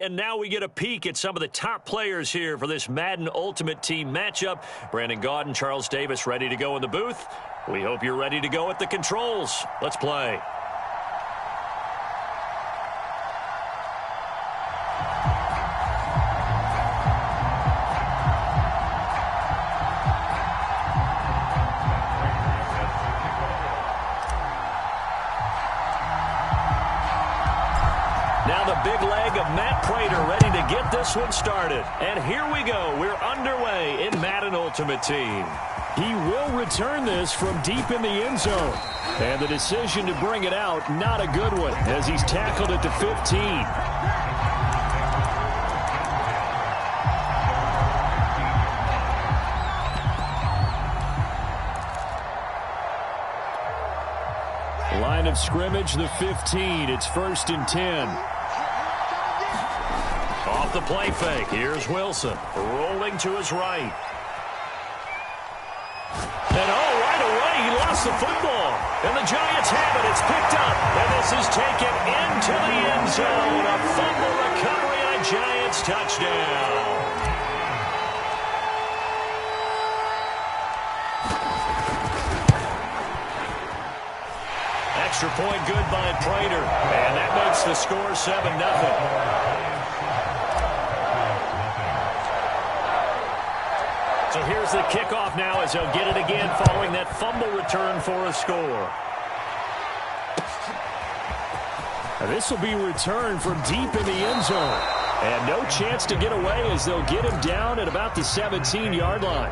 and now we get a peek at some of the top players here for this Madden Ultimate Team matchup. Brandon Gaudin, Charles Davis ready to go in the booth. We hope you're ready to go at the controls. Let's play. Now the big leg of Matt Prater ready to get this one started. And here we go. We're underway in Madden Ultimate Team. He will return this from deep in the end zone. And the decision to bring it out, not a good one, as he's tackled at the 15. Line of scrimmage, the 15. It's 1st and 10. Off the play fake. Here's Wilson. Rolling to his right. And right away, he lost the football. And the Giants have it. It's picked up. And this is taken into the end zone. A fumble recovery and a Giants touchdown. Extra point good by Prater. And that makes the score 7-0. So here's the kickoff now as he'll get it again following that fumble return for a score. Now this will be returned from deep in the end zone. And no chance to get away as they'll get him down at about the 17-yard line.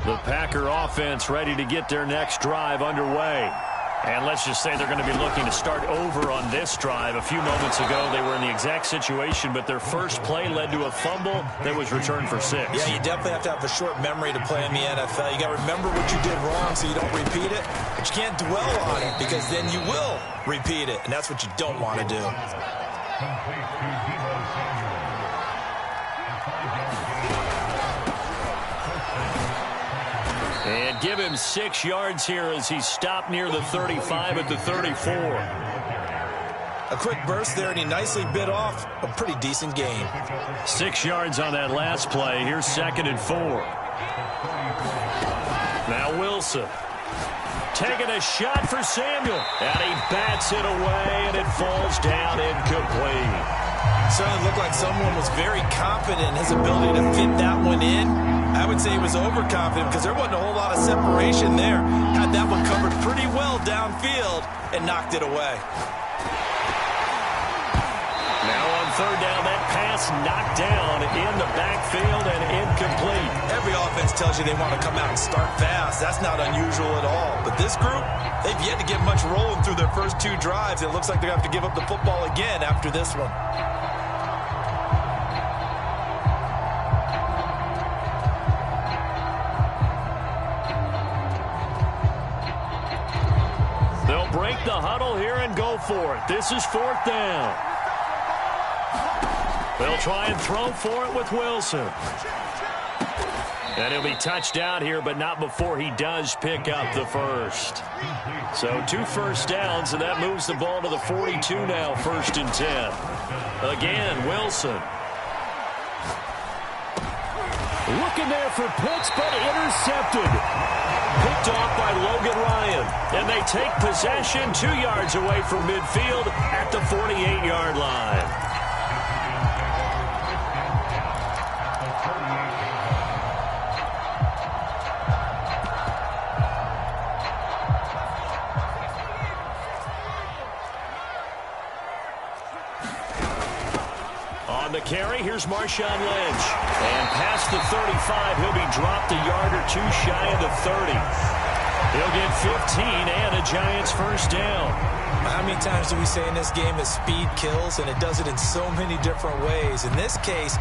The Packer offense ready to get their next drive underway. And let's just say they're going to be looking to start over on this drive. A few moments ago, they were in the exact situation, but their first play led to a fumble that was returned for 6. Yeah, you definitely have to have a short memory to play in the NFL. You got to remember what you did wrong so you don't repeat it, but you can't dwell on it because then you will repeat it, and that's what you don't want to do. And give him 6 yards here as he stopped near the 35 at the 34. A quick burst there, and he nicely bit off a pretty decent gain. 6 yards on that last play. Here's 2nd and 4. Now Wilson. Taking a shot for Samuel. And he bats it away, and it falls down incomplete. Certainly looked like someone was very confident in his ability to fit that one in. I would say he was overconfident because there wasn't a whole lot of separation there. Had that one covered pretty well downfield and knocked it away. Now on 3rd down, that pass knocked down in the backfield and incomplete. Every offense tells you they want to come out and start fast. That's not unusual at all. But this group, they've yet to get much rolling through their first 2 drives. It looks like they're going to have to give up the football again after this one. Break the huddle here and go for it. This is 4th down. They'll try and throw for it with Wilson. And he'll be touched out here, but not before he does pick up the first. So 2 first downs, and that moves the ball to the 42 now, 1st and 10. Again, Wilson. Looking there for Pitts, but intercepted. Picked off by Logan Ryan. And they take possession 2 yards away from midfield at the 48-yard line. On the carry, here's Marshawn Lynch. And past the 35, he'll be dropped a yard or 2 shy of the 30. He'll get 15 and a Giants first down. How many times do we say in this game that speed kills, and it does it in so many different ways? In this case,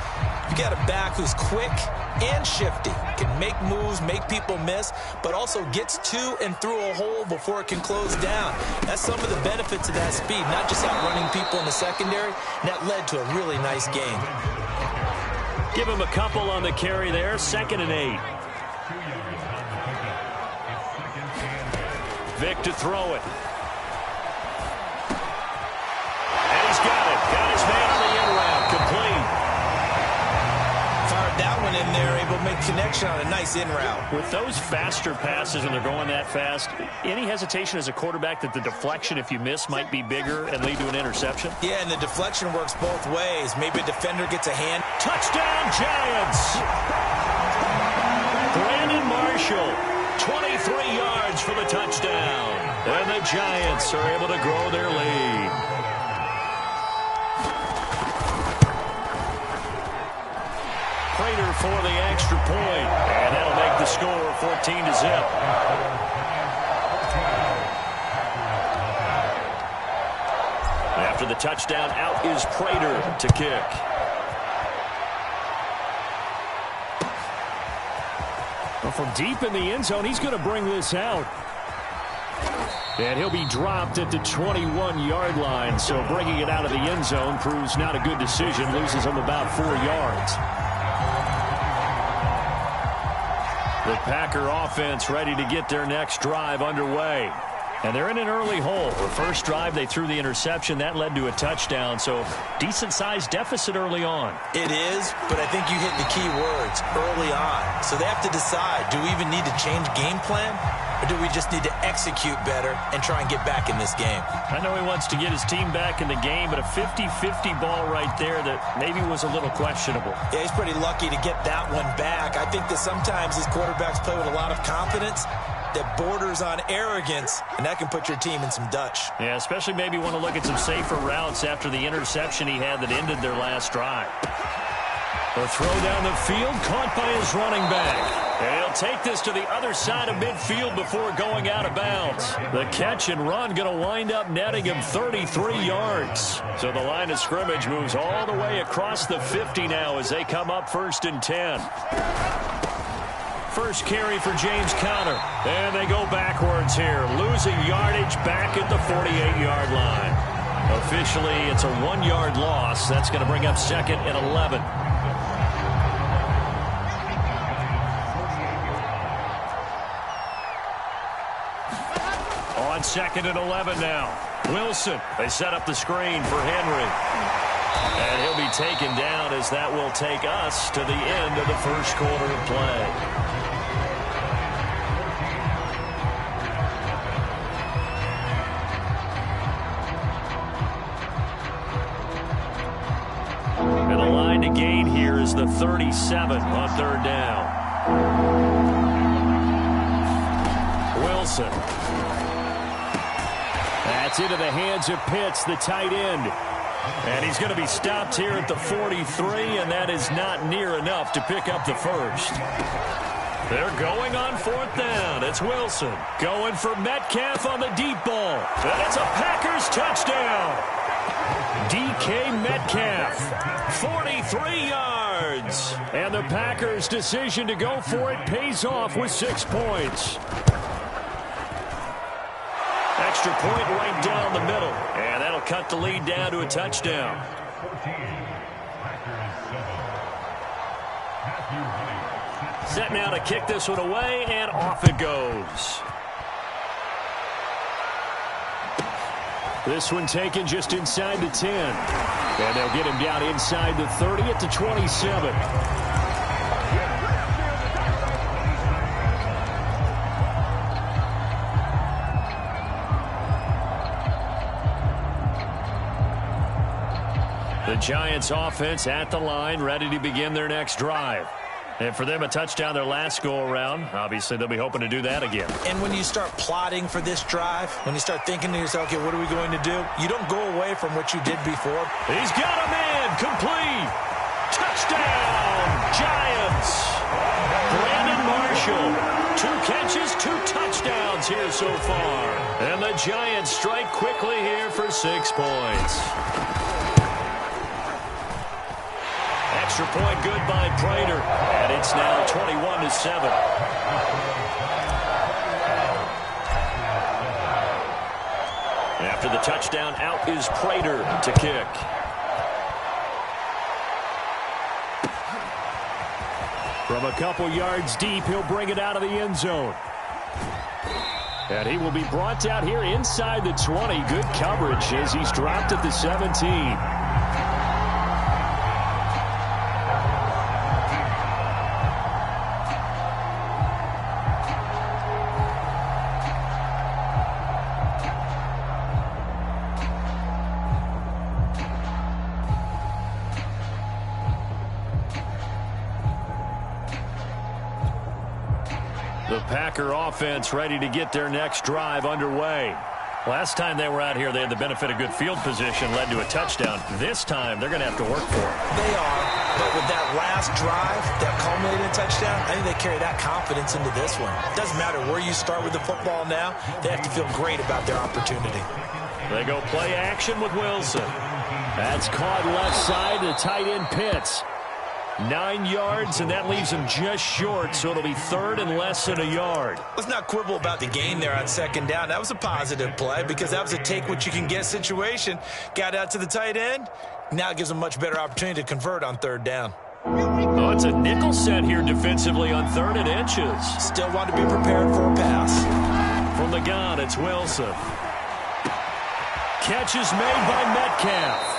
you got a back who's quick and shifty, can make moves, make people miss, but also gets to and through a hole before it can close down. That's some of the benefits of that speed, not just outrunning people in the secondary, and that led to a really nice game. Give him a couple on the carry there. 2nd and 8. Vic to throw it. And he's got it. Got his man on the in route. Complete. Fired that one in there, able to make connection on a nice in route. With those faster passes and they're going that fast, any hesitation as a quarterback that the deflection, if you miss, might be bigger and lead to an interception? Yeah, and the deflection works both ways. Maybe a defender gets a hand. Touchdown, Giants! Brandon Marshall, 23 yards for the touchdown. And the Giants are able to grow their lead. Prater for the extra point, and that'll make the score 14-0. After the touchdown, out is Prater to kick. Well, from deep in the end zone, he's going to bring this out. And he'll be dropped at the 21-yard line, so bringing it out of the end zone proves not a good decision, loses him about 4 yards. The Packer offense ready to get their next drive underway. And they're in an early hole. The first drive, they threw the interception. That led to a touchdown, so decent-sized deficit early on. It is, but I think you hit the key words, early on. So they have to decide, do we even need to change game plan? Or do we just need to execute better and try and get back in this game? I know he wants to get his team back in the game, but a 50-50 ball right there that maybe was a little questionable. Yeah, he's pretty lucky to get that one back. I think that sometimes these quarterbacks play with a lot of confidence that borders on arrogance, and that can put your team in some Dutch. Yeah, especially maybe want to look at some safer routes after the interception he had that ended their last drive. The throw down the field, caught by his running back. And he'll take this to the other side of midfield before going out of bounds. The catch and run going to wind up netting him 33 yards. So the line of scrimmage moves all the way across the 50 now as they come up 1st and 10. First carry for James Conner. And they go backwards here, losing yardage back at the 48-yard line. Officially, it's a 1-yard loss. That's going to bring up 2nd and 11. On 2nd and 11 now. Wilson, they set up the screen for Henry. And he'll be taken down as that will take us to the end of the first quarter of play. And the line to gain here is the 37 on 3rd down. Wilson. That's into the hands of Pitts, the tight end. And he's going to be stopped here at the 43, and that is not near enough to pick up the first. They're going on 4th down. It's Wilson going for Metcalf on the deep ball. And it's a Packers touchdown. DK Metcalf, 43 yards. And the Packers' decision to go for it pays off with 6 points. Extra point right down the middle. And that'll cut the lead down to a touchdown. Set now to kick this one away, and off it goes. This one taken just inside the 10. And they'll get him down inside the 30 at the 27. The Giants offense at the line, ready to begin their next drive. And for them, a touchdown their last go-around. Obviously, they'll be hoping to do that again. And when you start plotting for this drive, when you start thinking to yourself, okay, what are we going to do? You don't go away from what you did before. He's got a man, complete. Touchdown, Giants. Brandon Marshall, 2 catches, 2 touchdowns here so far. And the Giants strike quickly here for 6 points. Extra point good by Prater, and it's now 21-7. After the touchdown, out is Prater to kick. From a couple yards deep, he'll bring it out of the end zone. And he will be brought down here inside the 20. Good coverage as he's dropped at the 17. The Packer offense ready to get their next drive underway. Last time they were out here, they had the benefit of good field position, led to a touchdown. This time, they're going to have to work for it. They are, but with that last drive, that culminated touchdown, I think they carry that confidence into this one. It doesn't matter where you start with the football now. They have to feel great about their opportunity. They go play action with Wilson. That's caught left side to tight end Pitts. 9 yards, and that leaves him just short, so it'll be third and less than a yard. Let's not quibble about the gain there on second down. That was a positive play because that was a take-what-you-can-get situation. Got out to the tight end. Now it gives them a much better opportunity to convert on third down. Oh, it's a nickel set here defensively on 3rd and inches. Still want to be prepared for a pass. From the gun, it's Wilson. Catch is made by Metcalf.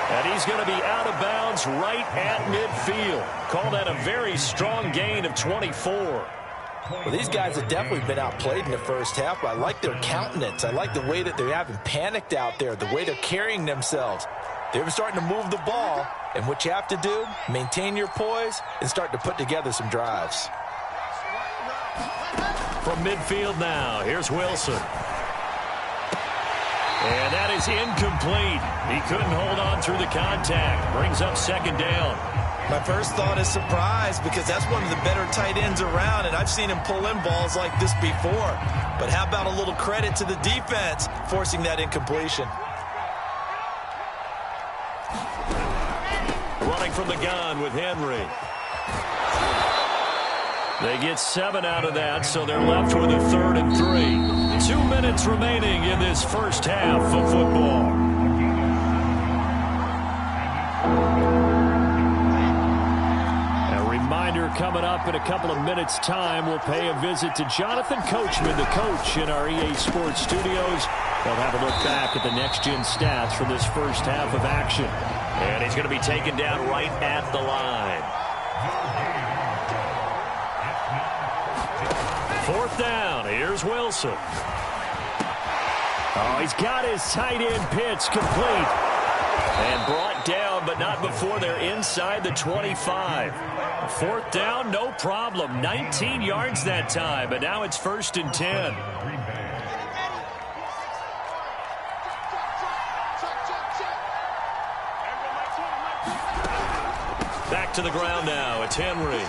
And he's going to be out of bounds right at midfield. Call that a very strong gain of 24. Well, these guys have definitely been outplayed in the first half, but I like their countenance. I like the way that they haven't panicked out there, the way they're carrying themselves. They're starting to move the ball, and what you have to do, maintain your poise and start to put together some drives. From midfield now, here's Wilson. And that is incomplete. He couldn't hold on through the contact. Brings up second down. My first thought is surprise because that's one of the better tight ends around, and I've seen him pull in balls like this before. But how about a little credit to the defense forcing that incompletion? Running from the gun with Henry. They get 7 out of that, so they're left with a 3rd and 3. 2 minutes remaining in this first half of football. A reminder coming up in a couple of minutes' time, we'll pay a visit to Jonathan Coachman, the coach in our EA Sports studios. They'll have a look back at the next-gen stats from this first half of action. And he's going to be taken down right at the line. 4th down. Here's Wilson. Oh, he's got his tight end Pitts complete. And brought down, but not before they're inside the 25. 4th down, no problem. 19 yards that time, but now it's 1st and 10. Back to the ground now. It's Henry.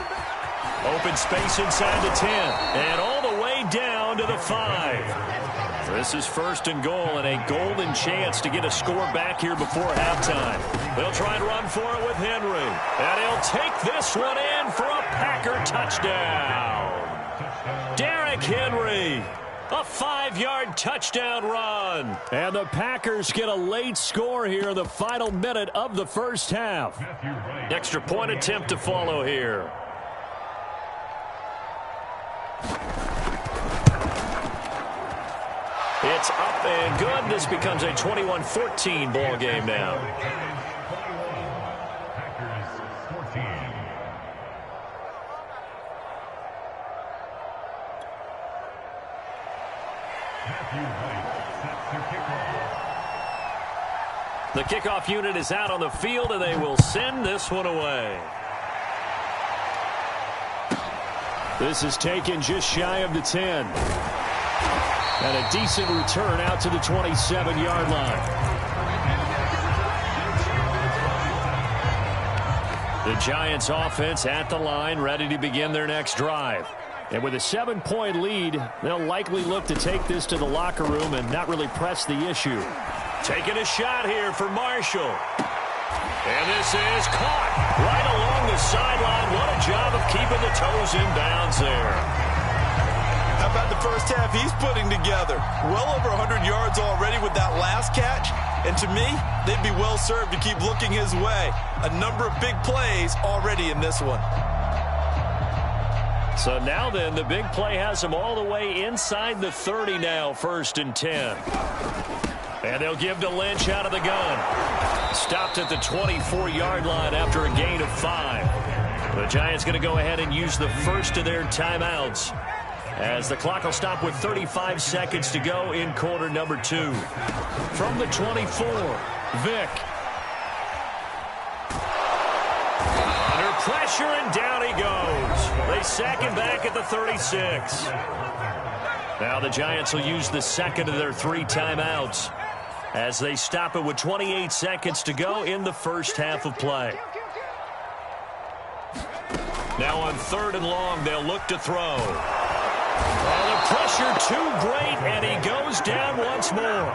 Open space inside the 10. And all the way down to the 5. This is 1st and goal and a golden chance to get a score back here before halftime. They'll try and run for it with Henry. And he'll take this one in for a Packer touchdown. Derrick Henry. A 5-yard touchdown run. And the Packers get a late score here in the final minute of the first half. Extra point attempt to follow here. It's up and good. This becomes a 21-14 ball game now. The kickoff unit is out on the field, and they will send this one away. This is taken just shy of the 10. And a decent return out to the 27-yard line. The Giants offense at the line, ready to begin their next drive. And with a 7-point lead, they'll likely look to take this to the locker room and not really press the issue. Taking a shot here for Marshall. And this is caught right along the sideline. What a job of keeping the toes in bounds there. How about the first half he's putting together? Well over 100 yards already with that last catch. And to me, they'd be well served to keep looking his way. A number of big plays already in this one. So now then, the big play has them all the way inside the 30 now, 1st and 10. And they'll give to Lynch out of the gun. Stopped at the 24-yard line after a gain of 5. The Giants going to go ahead and use the first of their timeouts, as the clock will stop with 35 seconds to go in quarter number 2. From the 24, Vick. Under pressure, and down he goes. They sack him back at the 36. Now the Giants will use the second of their 3 timeouts, as they stop it with 28 seconds to go in the first half of play. Now on 3rd and long, they'll look to throw. Oh, the pressure too great, and he goes down once more.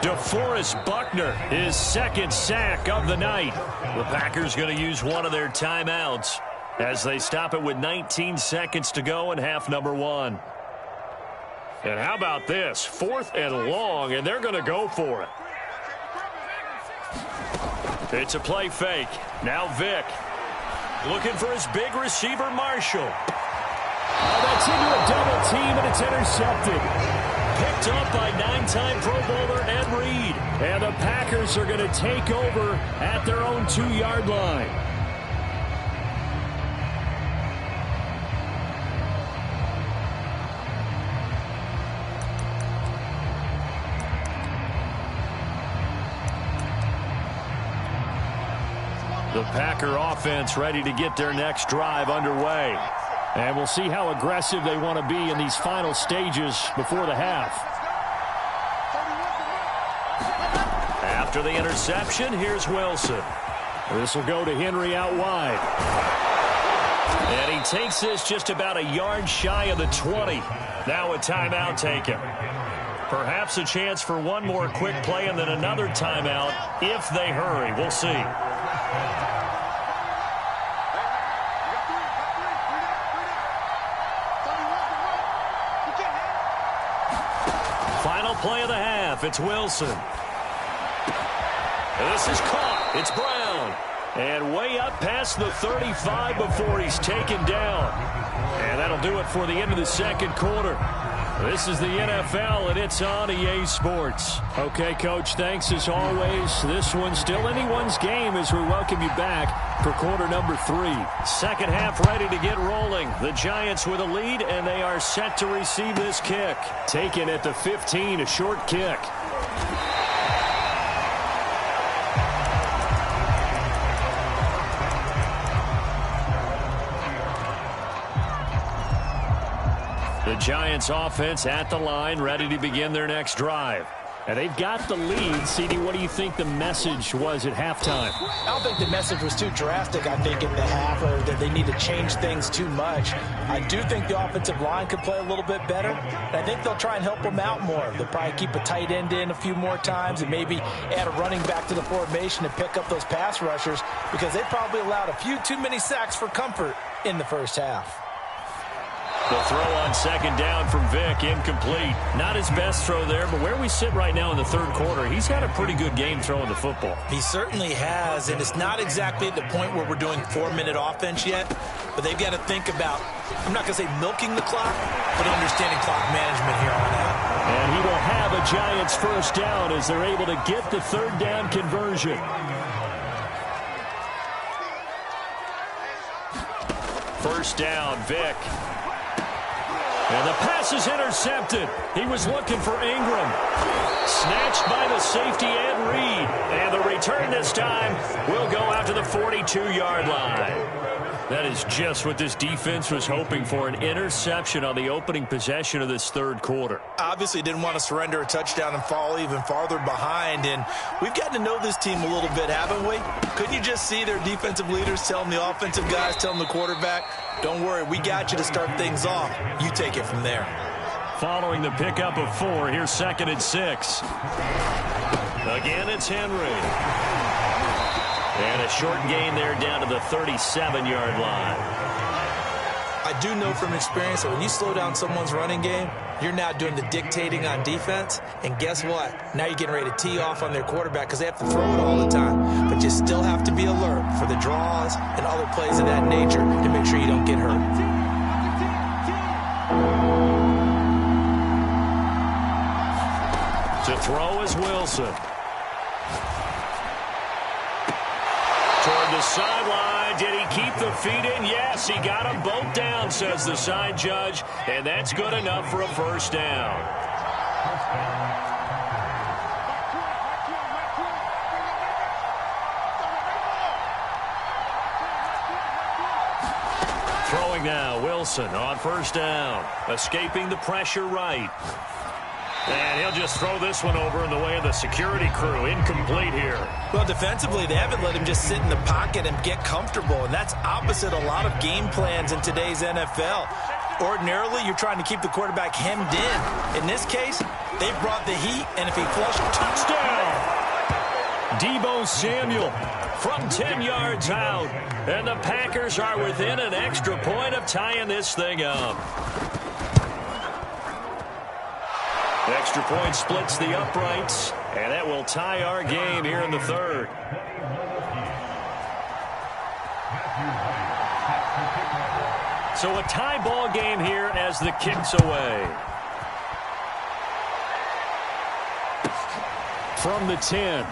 DeForest Buckner, his 2nd sack of the night. The Packers going to use one of their timeouts, as they stop it with 19 seconds to go in half number 1. And how about this? 4th and long, and they're going to go for it. It's a play fake. Now Vick. Looking for his big receiver, Marshall. Oh, that's into a double team, and it's intercepted. Picked up by 9-time Pro Bowler Ed Reed. And the Packers are going to take over at their own 2-yard line. The Packer offense ready to get their next drive underway. And we'll see how aggressive they want to be in these final stages before the half. After the interception, here's Wilson. This will go to Henry out wide. And he takes this just about a yard shy of the 20. Now a timeout taken. Perhaps a chance for one more quick play and then another timeout if they hurry. We'll see. Final play of the half. It's Wilson. This is caught. It's Brown. And way up past the 35 before he's taken down. And that'll do it for the end of the second quarter. This is the NFL, and it's on EA Sports. Okay, Coach, thanks as always. This one's still anyone's game as we welcome you back for quarter number 3. Second half ready to get rolling. The Giants with a lead, and they are set to receive this kick. Taken at the 15, a short kick. The Giants offense at the line, ready to begin their next drive. And they've got the lead. CD, what do you think the message was at halftime? I don't think the message was too drastic, I think, at the half, or that they need to change things too much. I do think the offensive line could play a little bit better. And I think they'll try and help them out more. They'll probably keep a tight end in a few more times and maybe add a running back to the formation and pick up those pass rushers, because they probably allowed a few too many sacks for comfort in the first half. The throw on second down from Vick, incomplete. Not his best throw there, but where we sit right now in the third quarter, he's had a pretty good game throwing the football. He certainly has, and it's not exactly at the point where we're doing 4-minute offense yet, but they've got to think about, I'm not going to say milking the clock, but understanding clock management here on out. And he will have a Giants first down as they're able to get the third down conversion. First down, Vick. And the pass is intercepted. He was looking for Ingram. Snatched by the safety Ed Reed. And the return this time will go out to the 42-yard line. That is just what this defense was hoping for, an interception on the opening possession of this third quarter. Obviously didn't want to surrender a touchdown and fall even farther behind, and we've gotten to know this team a little bit, haven't we? Couldn't you just see their defensive leaders telling the offensive guys, telling the quarterback, don't worry, we got you to start things off. You take it from there. Following the pickup of 4, here's 2nd and 6. Again, it's Henry. And a short gain there down to the 37-yard line. I do know from experience that when you slow down someone's running game, you're now doing the dictating on defense. And guess what? Now you're getting ready to tee off on their quarterback because they have to throw it all the time. But you still have to be alert for the draws and other plays of that nature to make sure you don't get hurt. To throw is Wilson. Toward the sideline. Did he keep the feet in? Yes, he got them both down, says the side judge. And that's good enough for a first down. Throwing now, Wilson on first down. Escaping the pressure right. And he'll just throw this one over in the way of the security crew. Incomplete here. Well, defensively, they haven't let him just sit in the pocket and get comfortable, and that's opposite a lot of game plans in today's NFL. Ordinarily, you're trying to keep the quarterback hemmed in. In this case, they brought the heat, and if he flushed, touchdown! Deebo Samuel from 10 yards out. And the Packers are within an extra point of tying this thing up. Extra point splits the uprights, and that will tie our game here in the third. So a tie ball game here as the kick's away. From the 10.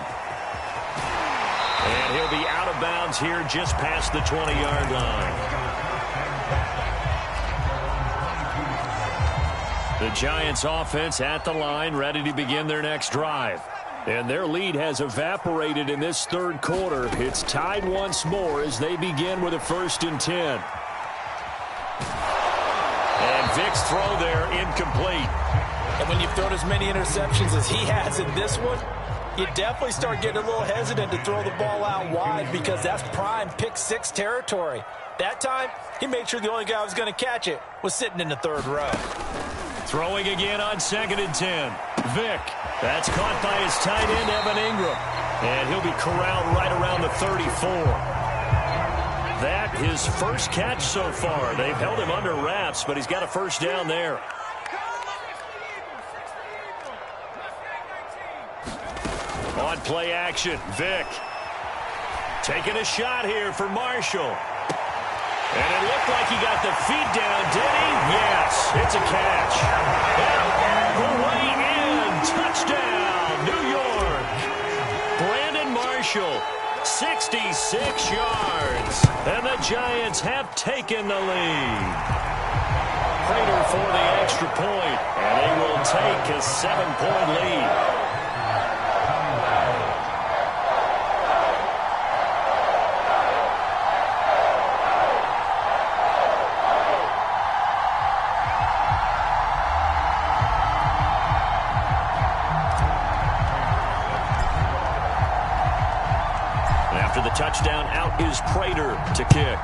And he'll be out of bounds here just past the 20-yard line. The Giants offense at the line, ready to begin their next drive. And their lead has evaporated in this third quarter. It's tied once more as they begin with a 1st and 10. And Vic's throw there incomplete. And when you've thrown as many interceptions as he has in this one, you definitely start getting a little hesitant to throw the ball out wide because that's prime pick six territory. That time, he made sure the only guy who was going to catch it was sitting in the third row. Throwing again on 2nd and 10. Vic. That's caught by his tight end, Evan Ingram. And he'll be corralled right around the 34. That his first catch so far. They've held him under wraps, but he's got a first down there. On play action, Vic. Taking a shot here for Marshall. And it looked like he got the feet down, did he? Yes, it's a catch. And the way in, touchdown, New York. Brandon Marshall, 66 yards. And the Giants have taken the lead. Prater for the extra point, and they will take a 7-point lead. After the touchdown, out is Prater to kick.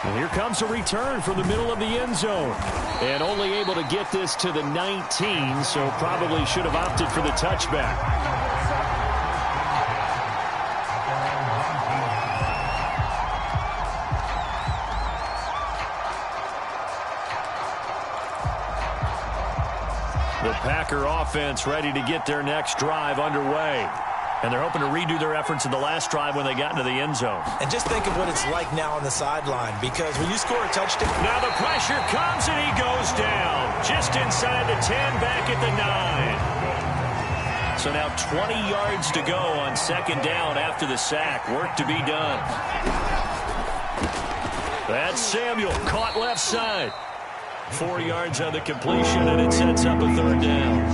And here comes a return from the middle of the end zone. And only able to get this to the 19, so probably should have opted for the touchback. The Packer offense ready to get their next drive underway. And they're hoping to redo their efforts in the last drive when they got into the end zone. And just think of what it's like now on the sideline, because when you score a touchdown... Now the pressure comes and he goes down. Just inside the 10, back at the 9. So now 20 yards to go on 2nd down after the sack. Work to be done. That's Samuel, caught left side. 4 yards on the completion, and it sets up a 3rd down.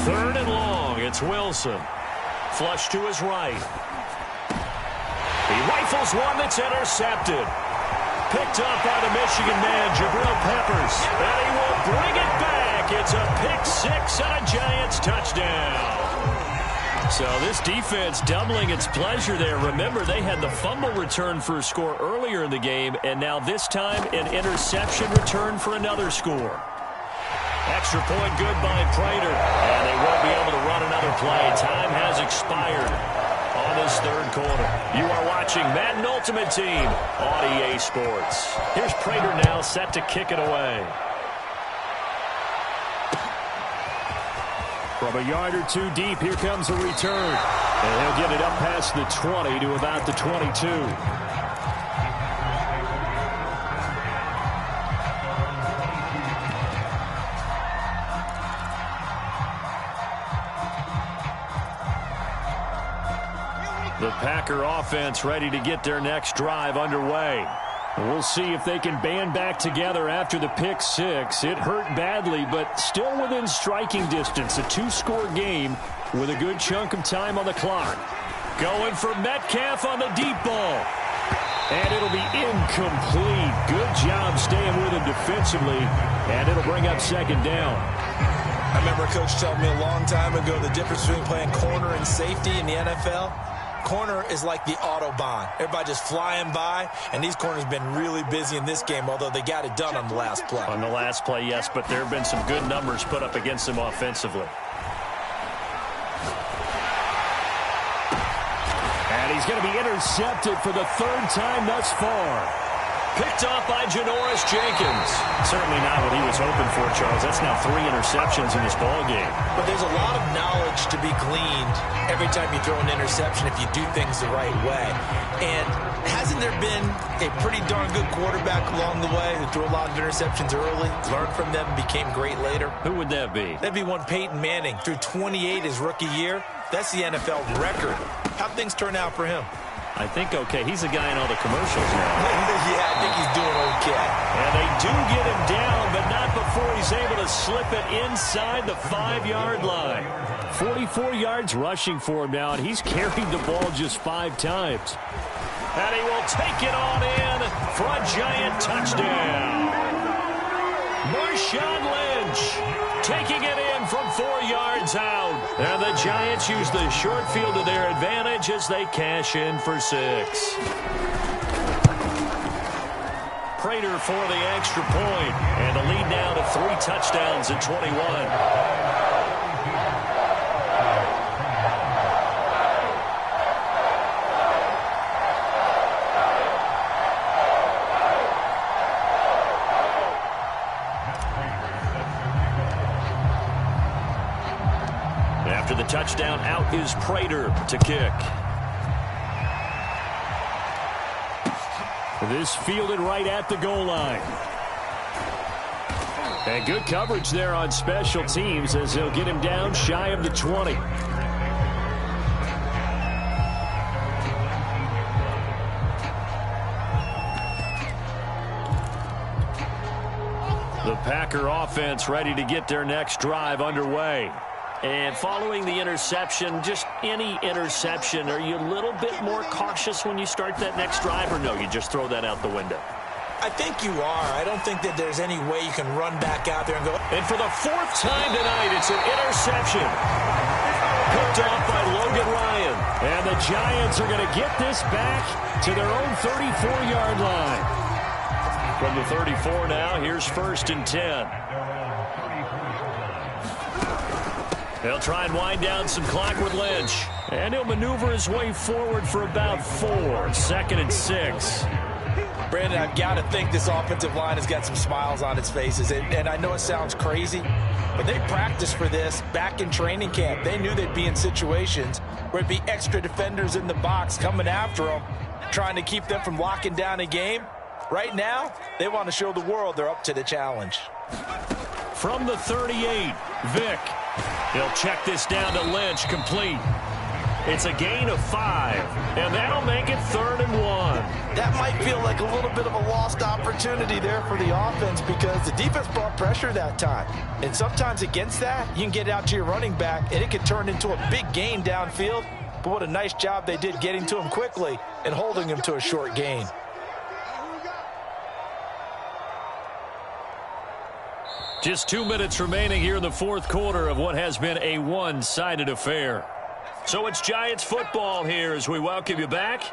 3rd and long, it's Wilson. Flush to his right. He rifles one that's intercepted. Picked up by the Michigan man, Jabril Peppers. And he will bring it back. It's a pick 6 and a Giants touchdown. So this defense doubling its pleasure there. Remember, they had the fumble return for a score earlier in the game, and now this time an interception return for another score. Extra point good by Prater, and they won't be able to run another play. Time has expired on this 3rd quarter. You are watching Madden Ultimate Team on EA Sports. Here's Prater now set to kick it away. From a yard or two deep, here comes a return. And he'll get it up past the 20 to about the 22. The Packer offense ready to get their next drive underway. We'll see if they can band back together after the pick six. It hurt badly, but still within striking distance. A two-score game with a good chunk of time on the clock. Going for Metcalf on the deep ball. And it'll be incomplete. Good job staying with him defensively. And it'll bring up second down. I remember a coach telling me a long time ago the difference between playing corner and safety in the NFL. Corner is like the Autobahn. Everybody just flying by, and these corners have been really busy in this game, although they got it done on the last play. On the last play, yes, but there have been some good numbers put up against them offensively. And he's going to be intercepted for the third time thus far. Picked off by Janoris Jenkins. Certainly not what he was hoping for, Charles. That's now 3 interceptions in this ball game. But there's a lot of knowledge to be gleaned every time you throw an interception if you do things the right way. And hasn't there been a pretty darn good quarterback along the way who threw a lot of interceptions early, learned from them, and became great later? Who would that be? That'd be one Peyton Manning. Threw 28 his rookie year. That's the NFL record. How'd things turn out for him? I think okay. He's a guy in all the commercials now. Yeah, I think he's doing okay. And they do get him down, but not before he's able to slip it inside the 5-yard line. 44 yards rushing for him now, and he's carried the ball just 5 times. And he will take it on in for a giant touchdown. Marshawn Lynch taking it in from 4 yards out. And the Giants use the short field to their advantage as they cash in for 6. Prater for the extra point. And the lead now to 3 touchdowns at 21. After the touchdown, out is Prater to kick. This fielded right at the goal line. And good coverage there on special teams as they'll get him down shy of the 20. The Packer offense ready to get their next drive underway. And following the interception, just any interception, are you a little bit more cautious when you start that next drive, or no, you just throw that out the window? I think you are. I don't think that there's any way you can run back out there and go. And for the 4th time tonight, it's an interception. Picked off by Logan Ryan. And the Giants are going to get this back to their own 34-yard line. From the 34 now, here's 1st and 10. They'll try and wind down some clock with Lynch. And he'll maneuver his way forward for about 4. 2nd and 6. Brandon, I've got to think this offensive line has got some smiles on its faces. And I know it sounds crazy, but they practiced for this back in training camp. They knew they'd be in situations where it'd be extra defenders in the box coming after them, trying to keep them from locking down a game. Right now, they want to show the world they're up to the challenge. From the 38, Vick. He'll check this down to Lynch, complete. It's a gain of 5, and that'll make it 3rd and 1. That might feel like a little bit of a lost opportunity there for the offense because the defense brought pressure that time. And sometimes against that, you can get out to your running back, and it can turn into a big gain downfield. But what a nice job they did getting to him quickly and holding him to a short gain. Just 2 minutes remaining here in the 4th quarter of what has been a one-sided affair. So it's Giants football here as we welcome you back.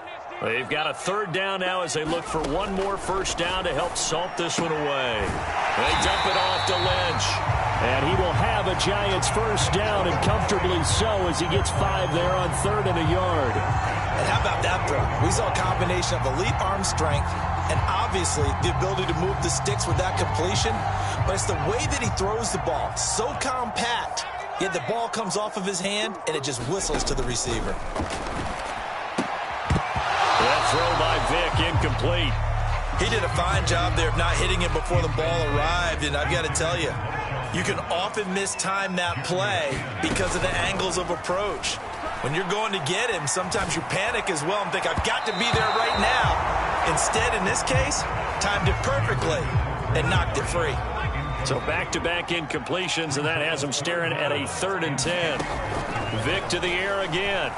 They've got a 3rd down now as they look for one more 1st down to help salt this one away. They dump it off to Lynch. And he will have a Giants 1st down, and comfortably so as he gets 5 there on 3rd and a yard. And how about that throw? We saw a combination of elite arm strength and obviously the ability to move the sticks with that completion. But it's the way that he throws the ball. So compact. Yet the ball comes off of his hand, and it just whistles to the receiver. That throw by Vick incomplete. He did a fine job there of not hitting him before the ball arrived. And I've got to tell you, you can often mistime that play because of the angles of approach. When you're going to get him, sometimes you panic as well and think, I've got to be there right now. Instead, in this case, timed it perfectly and knocked it free. So back-to-back incompletions, and that has him staring at a 3rd and 10. Vick to the air again.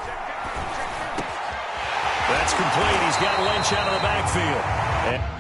That's complete. He's got Lynch out of the backfield.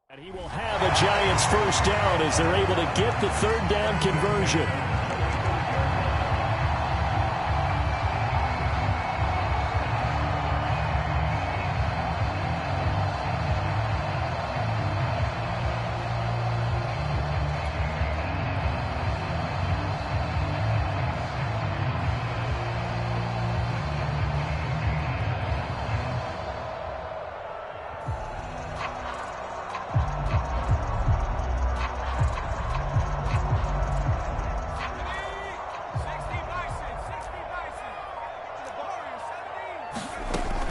And he will have a Giants first down as they're able to get the 3rd down conversion.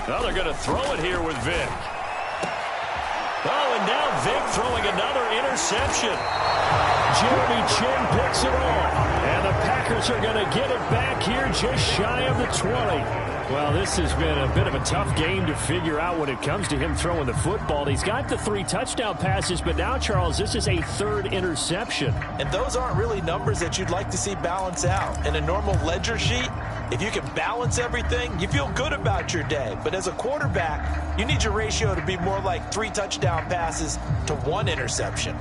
Well, they're going to throw it here with Vick. Oh, and now Vick throwing another interception. Jeremy Chin picks it off. And the Packers are going to get it back here just shy of the 20. Well, this has been a bit of a tough game to figure out when it comes to him throwing the football. He's got the 3 touchdown passes, but now, Charles, this is a 3rd interception. And those aren't really numbers that you'd like to see balance out. In a normal ledger sheet, if you can balance everything, you feel good about your day. But as a quarterback, you need your ratio to be more like 3 touchdown passes to 1 interception.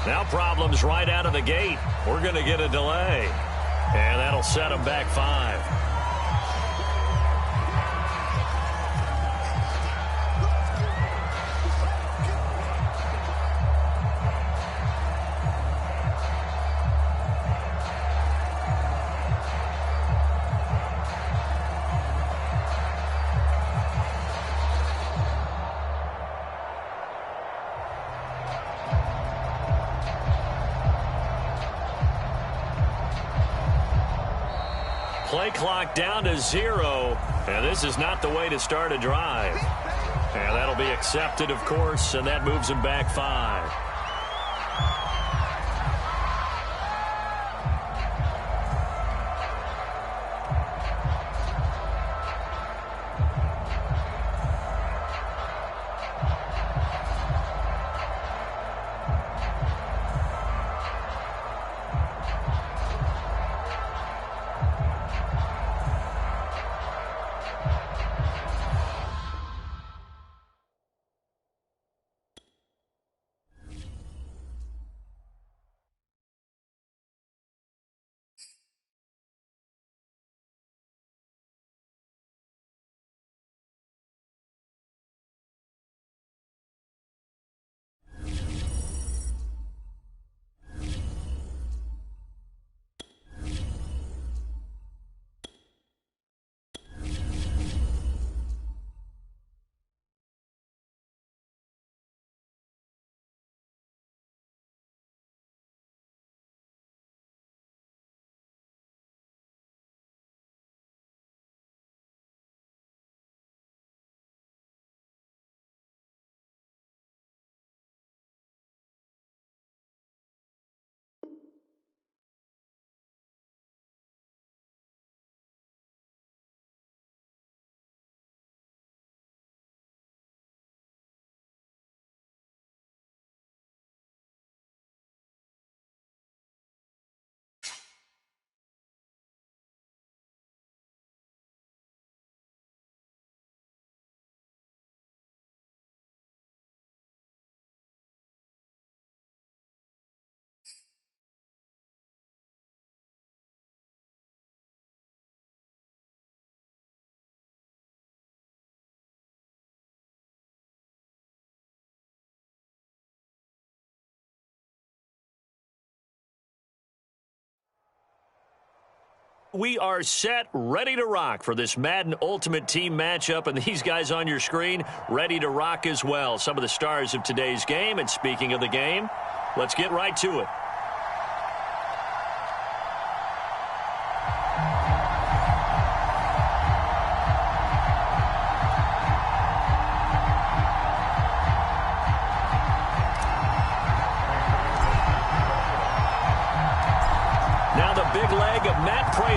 Now problems right out of the gate. We're going to get a delay. And that'll set them back 5. Play clock down to 0, and this is not the way to start a drive. And that'll be accepted, of course, and that moves him back 5. We are set, ready to rock for this Madden Ultimate Team matchup, and these guys on your screen ready to rock as well. Some of the stars of today's game, and speaking of the game, let's get right to it.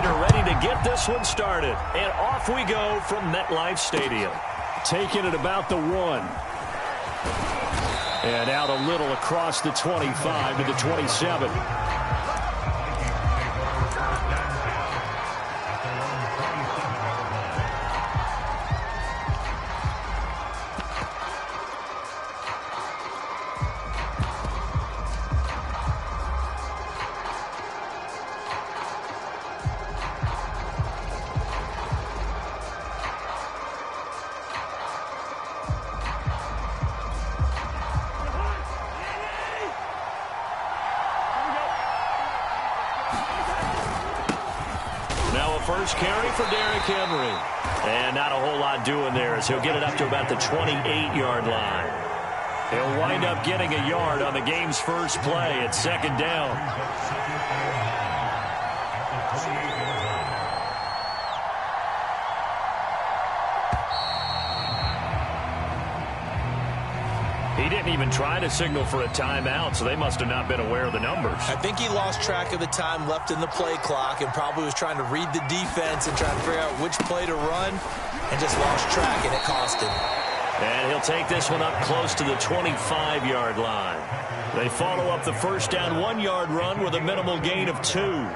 Ready to get this one started. And off we go from MetLife Stadium. Taking it about the 1. And out a little across the 25 to the 27. First carry for Derrick Henry. And not a whole lot doing there as he'll get it up to about the 28-yard line. He'll wind up getting a yard on the game's first play at second down. He didn't even try to signal for a timeout, so they must have not been aware of the numbers. I think he lost track of the time left in the play clock and probably was trying to read the defense and trying to figure out which play to run and just lost track, and it cost him. And he'll take this one up close to the 25-yard line. They follow up the first down 1-yard run with a minimal gain of 2.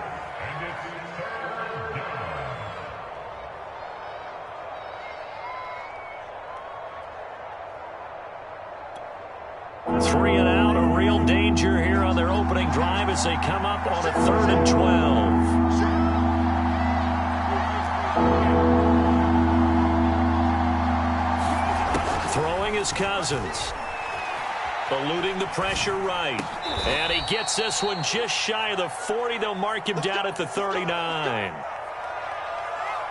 Three and out, a real danger here on their opening drive as they come up on a 3rd and 12. Throwing is Cousins. Eluding the pressure right. And he gets this one just shy of the 40. They'll mark him down at the 39.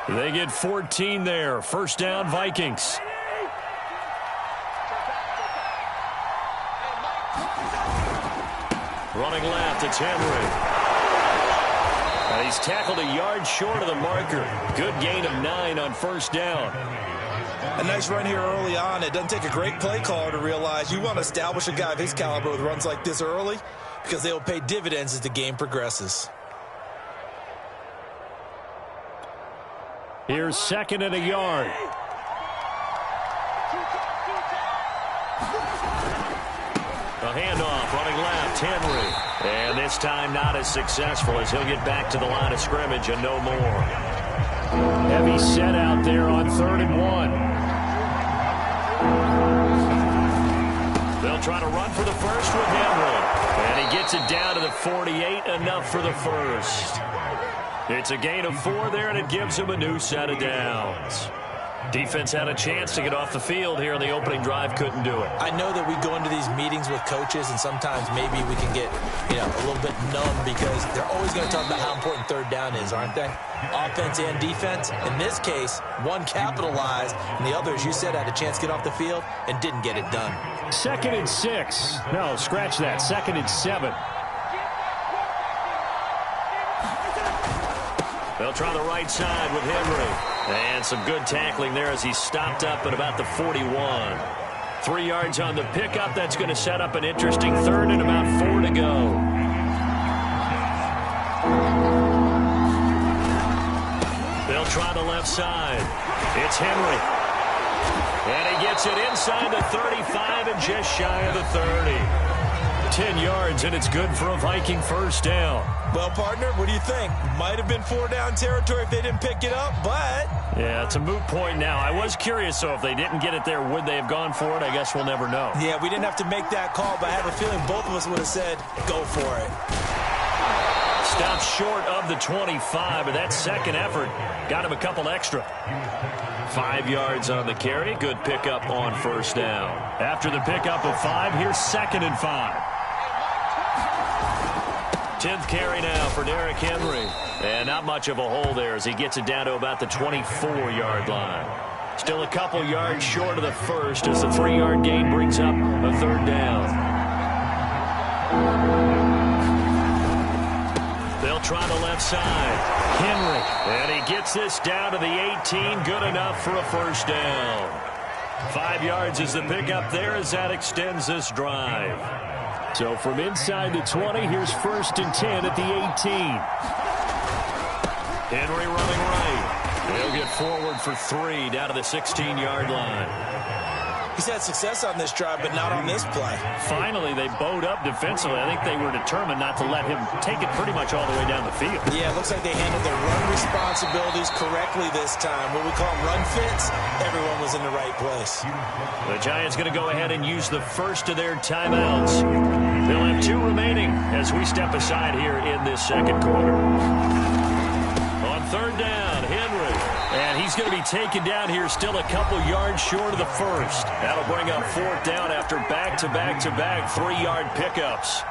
They get 14 there. First down, Vikings. Running left, it's Henry. And he's tackled a yard short of the marker. Good gain of 9 on first down. A nice run here early on. It doesn't take a great play caller to realize you want to establish a guy of his caliber with runs like this early because they will pay dividends as the game progresses. Here's 2nd and a yard. A handoff, running left, Henry. And this time not as successful as he'll get back to the line of scrimmage and no more. Heavy set out there on 3rd and 1. They'll try to run for the first with Henry. And he gets it down to the 48, enough for the first. It's a gain of 4 there, and it gives him a new set of downs. Defense had a chance to get off the field here in the opening drive, couldn't do it. I know that we go into these meetings with coaches, and sometimes maybe we can get, a little bit numb because they're always going to talk about how important 3rd down is, aren't they? Offense and defense. In this case, one capitalized, and the other, as you said, had a chance to get off the field and didn't get it done. 2nd and 6. No, scratch that. 2nd and 7. They'll try the right side with Henry. And some good tackling there as he stopped up at about the 41. 3 yards on the pickup. That's going to set up an interesting 3rd and about 4 to go. They'll try the left side. It's Henry. And he gets it inside the 35 and just shy of the 30. 10 yards, and it's good for a Viking first down. Well, partner, what do you think? Might have been 4-down territory if they didn't pick it up, but... Yeah, it's a moot point now. I was curious, so if they didn't get it there, would they have gone for it? I guess we'll never know. Yeah, we didn't have to make that call, but I have a feeling both of us would have said, go for it. Stopped short of the 25, but that second effort got him a couple extra. 5 yards on the carry. Good pickup on first down. After the pickup of 5, here's 2nd and 5. 10th carry now for Derrick Henry. And not much of a hole there as he gets it down to about the 24-yard line. Still a couple yards short of the first as the 3-yard gain brings up a third down. They'll try the left side. Henry. And he gets this down to the 18. Good enough for a first down. 5 yards is the pickup there as that extends this drive. So from inside the 20, here's 1st and 10 at the 18. Henry running right. He'll get forward for 3 down to the 16-yard line. He's had success on this drive, but not on this play. Finally, they bowed up defensively. I think they were determined not to let him take it pretty much all the way down the field. Yeah, it looks like they handled their run responsibilities correctly this time. What we call run fits, everyone was in the right place. The Giants going to go ahead and use the first of their timeouts. They'll have 2 remaining as we step aside here in this second quarter. On 3rd down, Henry. And he's going to be taken down here still a couple yards short of the first. That'll bring up 4th down after back-to-back-to-back 3-yard pickups.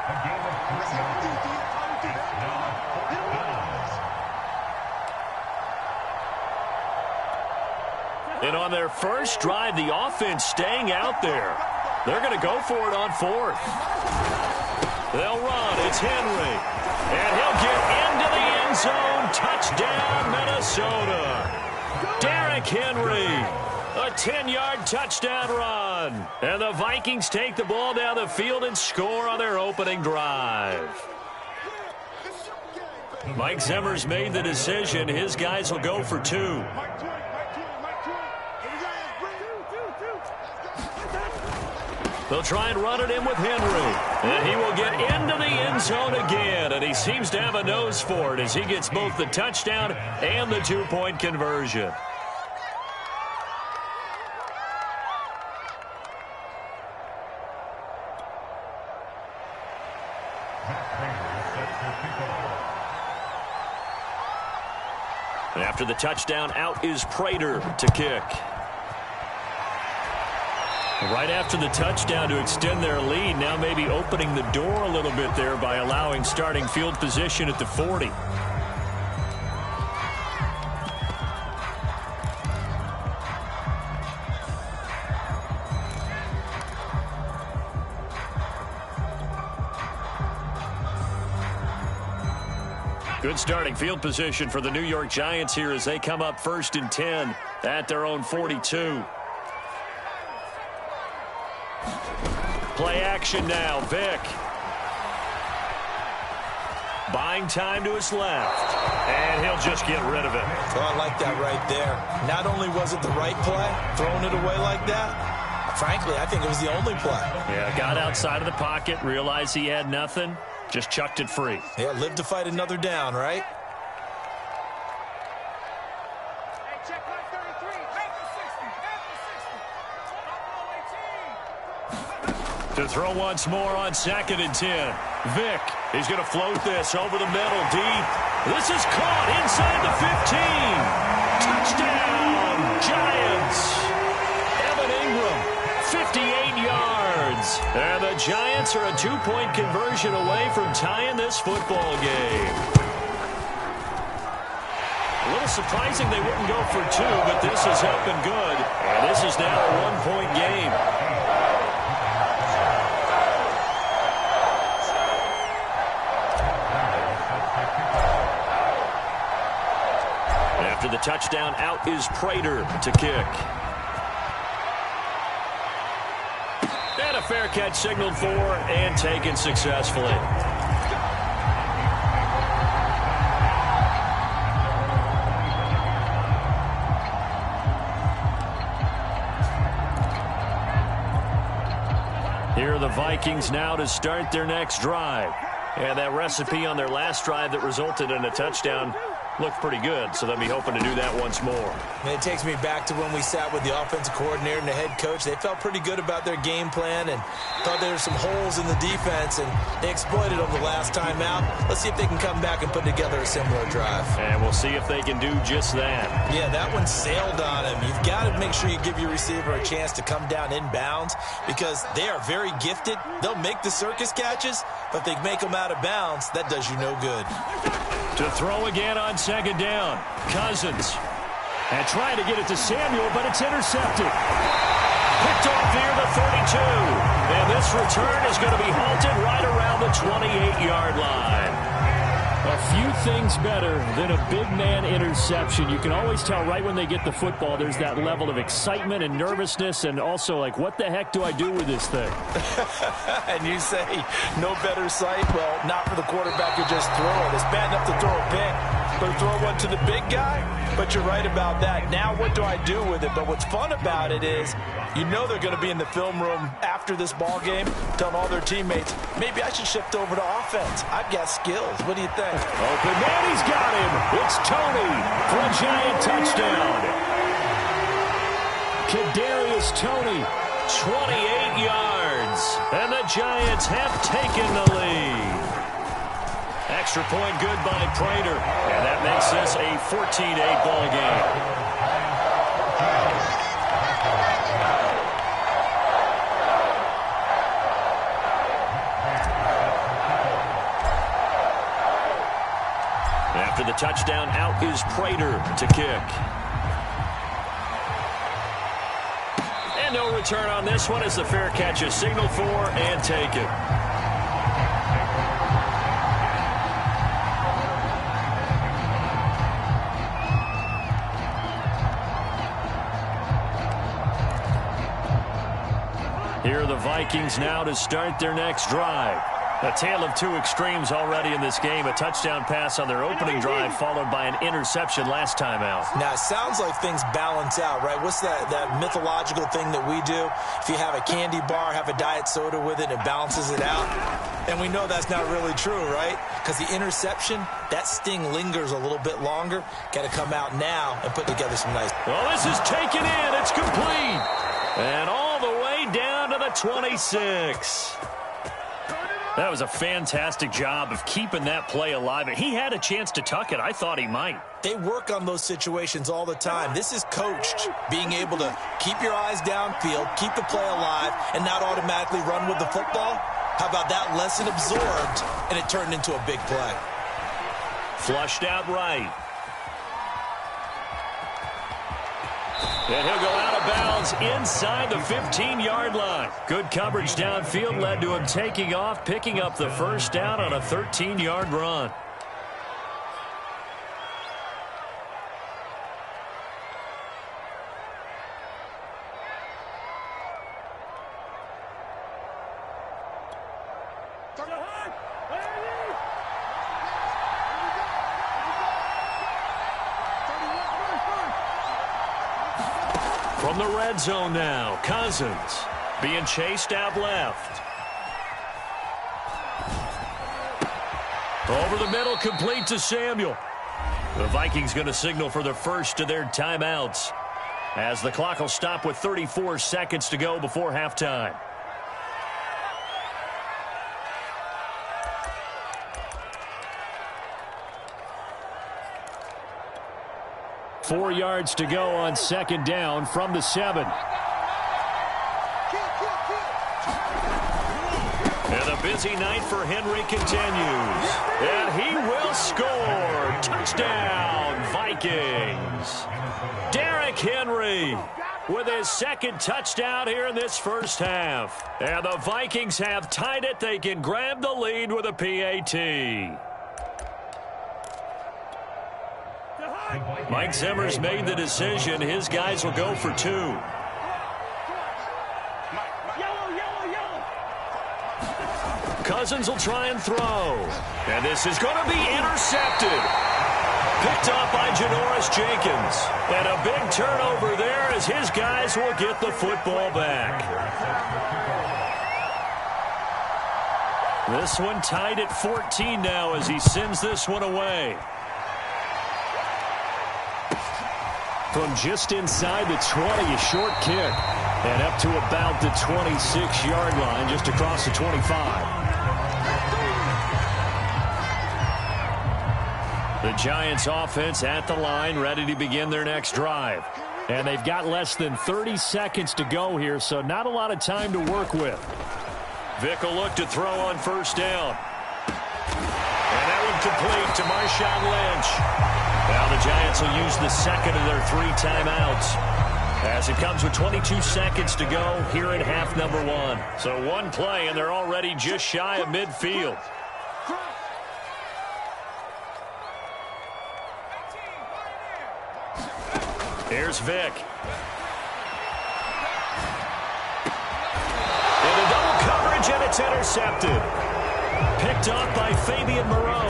And on their first drive, the offense staying out there. They're going to go for it on 4th. They'll run. It's Henry. And he'll get into the end zone. Touchdown, Minnesota. Derrick Henry, a 10-yard touchdown run. And the Vikings take the ball down the field and score on their opening drive. Mike Zimmer's made the decision. His guys will go for 2. They'll try and run it in with Henry. And he will get into the end zone again. And he seems to have a nose for it as he gets both the touchdown and the 2-point conversion. And after the touchdown, out is Prater to kick. Right after the touchdown to extend their lead, now maybe opening the door a little bit there by allowing starting field position at the 40. Good starting field position for the New York Giants here as they come up 1st and 10 at their own 42. Play action now. Vick. Buying time to his left. And he'll just get rid of it. Oh, I like that right there. Not only was it the right play, throwing it away like that, frankly, I think it was the only play. Yeah, got outside of the pocket, realized he had nothing, just chucked it free. Yeah, live to fight another down, right? To throw once more on 2nd and 10. Vick, he's going to float this over the middle deep. This is caught inside the 15. Touchdown, Giants. Evan Ingram, 58 yards. And the Giants are a 2-point conversion away from tying this football game. A little surprising they wouldn't go for 2, but this is helping good. And this is now a 1-point game. After the touchdown, out is Prater to kick. And a fair catch signaled for and taken successfully. Here are the Vikings now to start their next drive. And that recipe on their last drive that resulted in a touchdown looked pretty good, so they'll be hoping to do that once more. And it takes me back to when we sat with the offensive coordinator and the head coach. They felt pretty good about their game plan and thought there were some holes in the defense, and they exploited them the last time out. Let's see if they can come back and put together a similar drive. And we'll see if they can do just that. Yeah, that one sailed on him. You've got to make sure you give your receiver a chance to come down inbounds because they are very gifted. They'll make the circus catches, but if they make them out of bounds, that does you no good. To throw again on second down. Cousins. And trying to get it to Samuel, but it's intercepted. Picked off near the 32. And this return is going to be halted right around the 28-yard line. A few things better than a big man interception. You can always tell right when they get the football, there's that level of excitement and nervousness and also like, what the heck do I do with this thing? And you say, no better sight? Well, not for the quarterback who just throw it. It's bad enough to throw a pick, but to throw one to the big guy? But you're right about that. Now what do I do with it? But what's fun about it is you know they're going to be in the film room after this ball game telling all their teammates, maybe I should shift over to offense. I've got skills. What do you think? Open man, he's got him. It's Tony for a giant touchdown. Kadarius Toney, 28 yards. And the Giants have taken the lead. Extra point good by Prater. And that makes this a 14-8 ball game. After the touchdown, out is Prater to kick. And no return on this one as the fair catch is signaled for and taken. Here are the Vikings now to start their next drive. A tale of two extremes already in this game. A touchdown pass on their opening drive followed by an interception last time out. Now, it sounds like things balance out, right? What's that mythological thing that we do? If you have a candy bar, have a diet soda with it, it balances it out. And we know that's not really true, right? Because the interception, that sting lingers a little bit longer. Got to come out now and put together some nice... Well, this is taken in. It's complete. And all the way down to the 26. That was a fantastic job of keeping that play alive. He had a chance to tuck it. I thought he might. They work on those situations all the time. This is coached, being able to keep your eyes downfield, keep the play alive, and not automatically run with the football. How about that lesson absorbed, and it turned into a big play? Flushed out right. And he'll go out of bounds inside the 15-yard line. Good coverage downfield led to him taking off, picking up the first down on a 13-yard run. From the red zone now, Cousins being chased out left. Over the middle, complete to Samuel. The Vikings going to signal for the first of their timeouts as the clock will stop with 34 seconds to go before halftime. Four yards to go on second down from the 7. And the busy night for Henry continues. And he will score. Touchdown, Vikings. Derrick Henry with his second touchdown here in this first half. And the Vikings have tied it. They can grab the lead with a PAT. Mike Zimmer's made the decision. His guys will go for 2. Cousins will try and throw. And this is going to be intercepted. Picked off by Janoris Jenkins. And a big turnover there as his guys will get the football back. This one tied at 14 now as he sends this one away. From just inside the 20, a short kick. And up to about the 26-yard line, just across the 25. The Giants offense at the line, ready to begin their next drive. And they've got less than 30 seconds to go here, so not a lot of time to work with. Vick will look to throw on first down. And that one complete to Marshawn Lynch. Now the Giants will use the second of their 3 timeouts, as it comes with 22 seconds to go here in half number 1. So one play, and they're already just shy of midfield. Here's Vick. Into double coverage, and it's intercepted. Picked off by Fabian Moreau.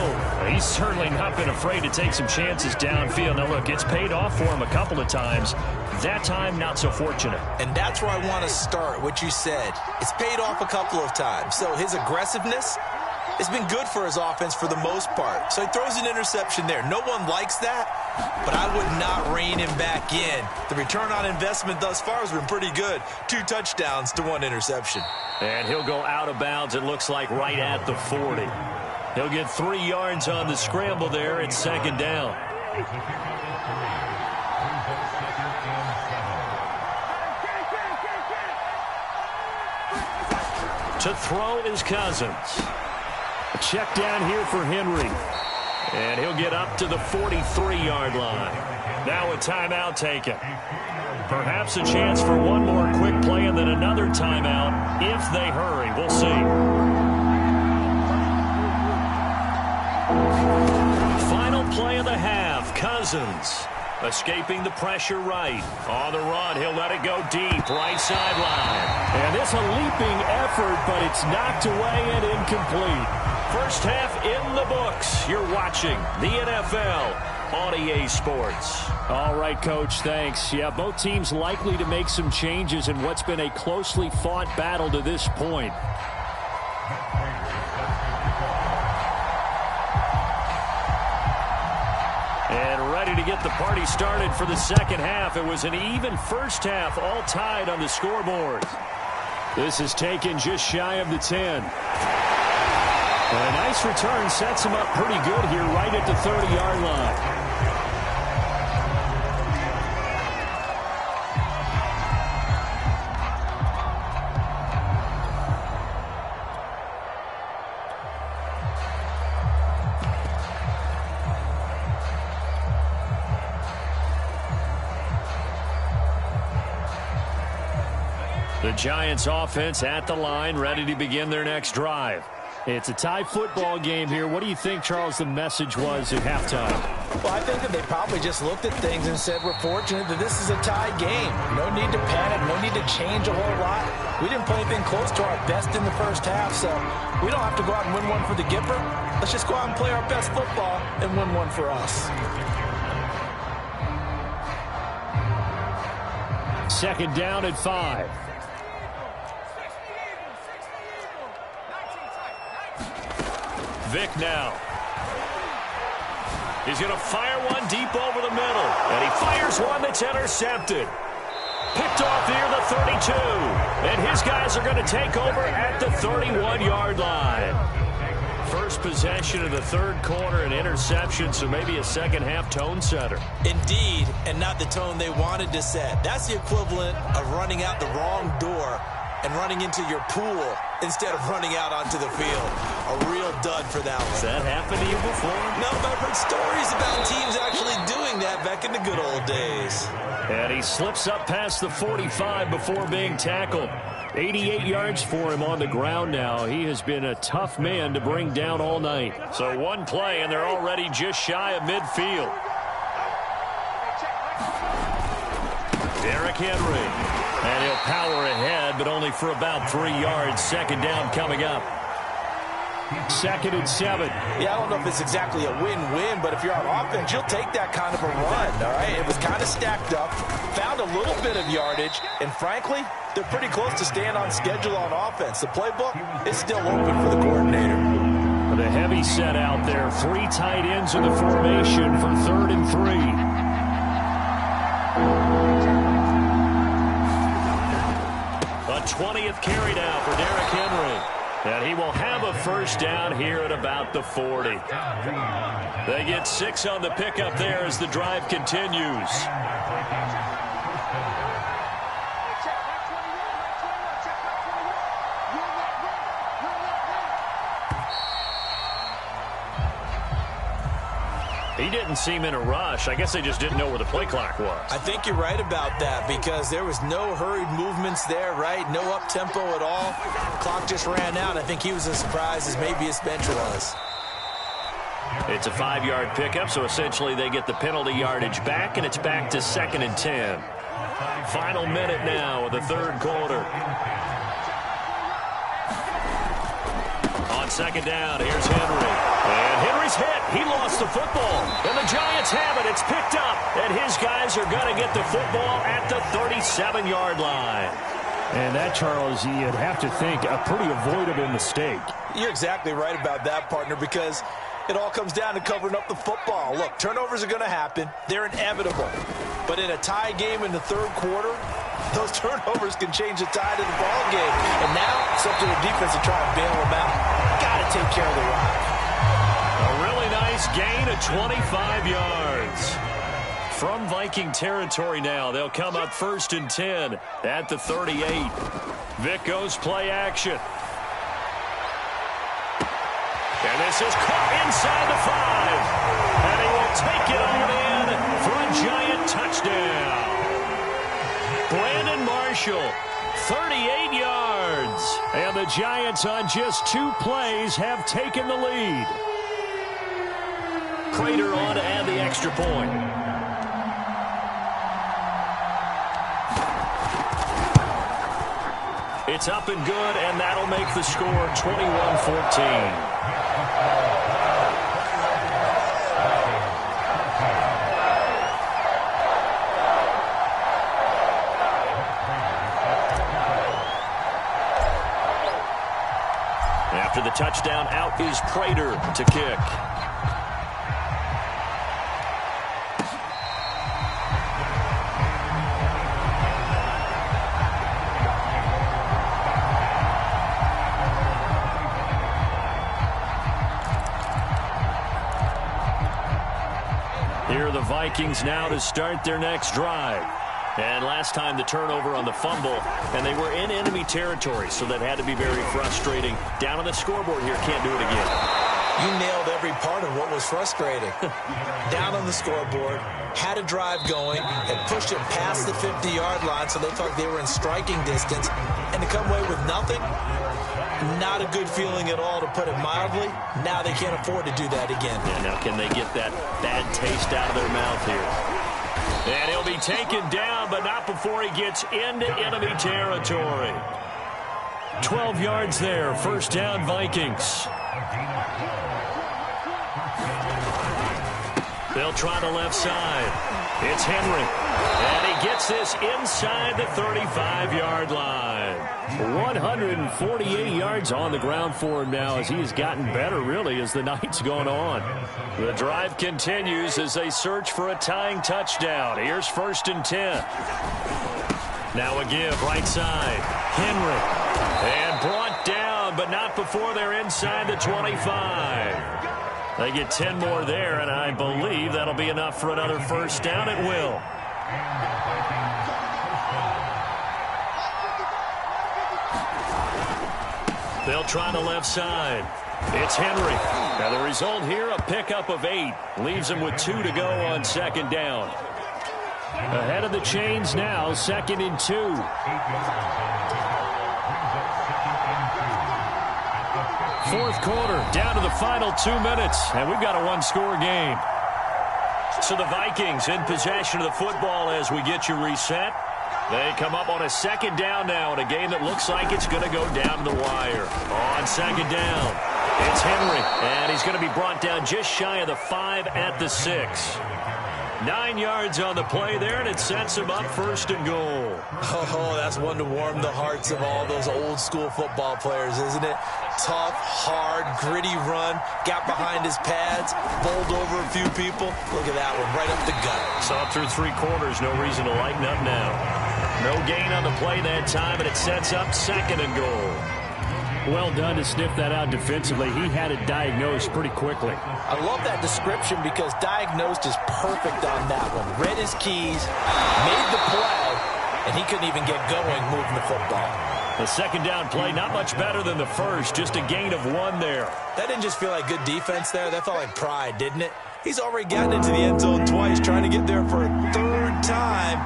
He's certainly not been afraid to take some chances downfield. Now, look, it's paid off for him a couple of times. That time, not so fortunate. And that's where I want to start, what you said. It's paid off a couple of times. So his aggressiveness has been good for his offense for the most part. So he throws an interception there. No one likes that, but I would not rein him back in. The return on investment thus far has been pretty good. 2 touchdowns to 1 interception. And he'll go out of bounds, it looks like, right at the 40. He'll get 3 yards on the scramble there. It's second down. To throw is Cousins. A check down here for Henry. And he'll get up to the 43-yard line. Now a timeout taken. Perhaps a chance for one more quick play and then another timeout if they hurry. We'll see. Final play of the half. Cousins escaping the pressure right. On the run, he'll let it go deep. Right sideline. And it's a leaping effort, but it's knocked away and incomplete. First half in the books. You're watching the NFL on EA Sports. All right, Coach, thanks. Yeah, both teams likely to make some changes in what's been a closely fought battle to this point. And ready to get the party started for the second half. It was an even first half, all tied on the scoreboard. This is taken just shy of the 10. And a nice return sets him up pretty good here right at the 30-yard line. The Giants offense at the line, ready to begin their next drive. It's a tie football game here. What do you think, Charles, the message was at halftime? Well, I think that they probably just looked at things and said, we're fortunate that this is a tie game. No need to panic, no need to change a whole lot. We didn't play anything close to our best in the first half, so we don't have to go out and win one for the Gipper. Let's just go out and play our best football and win one for us. Second down at 5. Vick now. He's going to fire one deep over the middle. And he fires one that's intercepted. Picked off near the 32. And his guys are going to take over at the 31-yard line. First possession of the third quarter, an interception, so maybe a second-half tone setter. Indeed, and not the tone they wanted to set. That's the equivalent of running out the wrong door and running into your pool instead of running out onto the field. A real dud for that one. Has that happened to you before? No, but I've heard stories about teams actually doing that back in the good old days. And he slips up past the 45 before being tackled. 88 yards for him on the ground now. He has been a tough man to bring down all night. So one play, and they're already just shy of midfield. Derrick Henry. And he'll power ahead, but only for about 3 yards. Second down coming up. Second and 7. Yeah, I don't know if it's exactly a win-win, but if you're on offense, you'll take that kind of a run, all right? It was kind of stacked up, found a little bit of yardage, and frankly, they're pretty close to staying on schedule on offense. The playbook is still open for the coordinator. The heavy set out there. 3 tight ends in the formation for 3rd and 3. 20th carry now for Derrick Henry. And he will have a first down here at about the 40. They get 6 on the pickup there as the drive continues. He didn't seem in a rush. I guess they just didn't know where the play clock was. I think you're right about that because there was no hurried movements there, right? No up-tempo at all. The clock just ran out. I think he was as surprised as maybe his bench was. It's a 5-yard pickup, so essentially they get the penalty yardage back, and it's back to 2nd and 10. Final minute now of the third quarter. On 2nd down, here's Henry. And Henry's hit. He lost the football. And the Giants have it. It's picked up. And his guys are going to get the football at the 37-yard line. And that, Charles, you'd have to think a pretty avoidable mistake. You're exactly right about that, partner, because it all comes down to covering up the football. Look, turnovers are going to happen. They're inevitable. But in a tie game in the third quarter, those turnovers can change the tide of the ball game. And now it's up to the defense to try and bail them out. Got to take care of the rock. A really nice gain of 25 yards. From Viking territory now, they'll come up 1st and 10 at the 38. Vic goes play action. And this is caught inside the 5. And he will take it on in for a Giant touchdown. Brandon Marshall, 38 yards. And the Giants on just 2 plays have taken the lead. Prater on to add the extra point. It's up and good, and that'll make the score 21-14. After the touchdown, out is Prater to kick. Here are the Vikings now to start their next drive. And last time the turnover on the fumble, and they were in enemy territory, so that had to be very frustrating. Down on the scoreboard here, can't do it again. You nailed every part of what was frustrating. Down on the scoreboard, had a drive going, had pushed it past the 50-yard line, so they thought they were in striking distance, and to come away with nothing, not a good feeling at all, to put it mildly. Now they can't afford to do that again. Yeah, now can they get that bad taste out of their mouth here? And he'll be taken down, but not before he gets into enemy territory. 12 yards there. 1st down, Vikings. They'll try the left side. It's Henry. And he gets this inside the 35-yard line. 148 yards on the ground for him now as he has gotten better, really, as the night's gone on. The drive continues as they search for a tying touchdown. Here's 1st and 10. Now a give, right side. Henry. And brought down, but not before they're inside the 25. They get 10 more there, and I believe that'll be enough for another 1st down. It will. They'll try the left side. It's Henry. Now the result here, a pickup of 8. Leaves them with 2 to go on 2nd down. Ahead of the chains now, 2nd and 2. Fourth quarter, down to the final 2 minutes, and we've got a 1-score game. So the Vikings in possession of the football as we get you reset. They come up on a 2nd down now in a game that looks like it's going to go down to the wire. On 2nd down, it's Henry, and he's going to be brought down just shy of the 5 at the 6. 9 yards on the play there, and it sets him up 1st and goal. Oh, that's one to warm the hearts of all those old-school football players, isn't it? Tough, hard, gritty run, got behind his pads, bowled over a few people. Look at that one, right up the gut. Saw through 3 quarters, no reason to lighten up now. No gain on the play that time, and it sets up 2nd and goal. Well done to sniff that out defensively. He had it diagnosed pretty quickly. I love that description because diagnosed is perfect on that one. Read his keys, made the play, and he couldn't even get going moving the football. The 2nd down play, not much better than the first, just a gain of 1 there. That didn't just feel like good defense there. That felt like pride, didn't it? He's already gotten into the end zone twice, trying to get there for a 3rd time.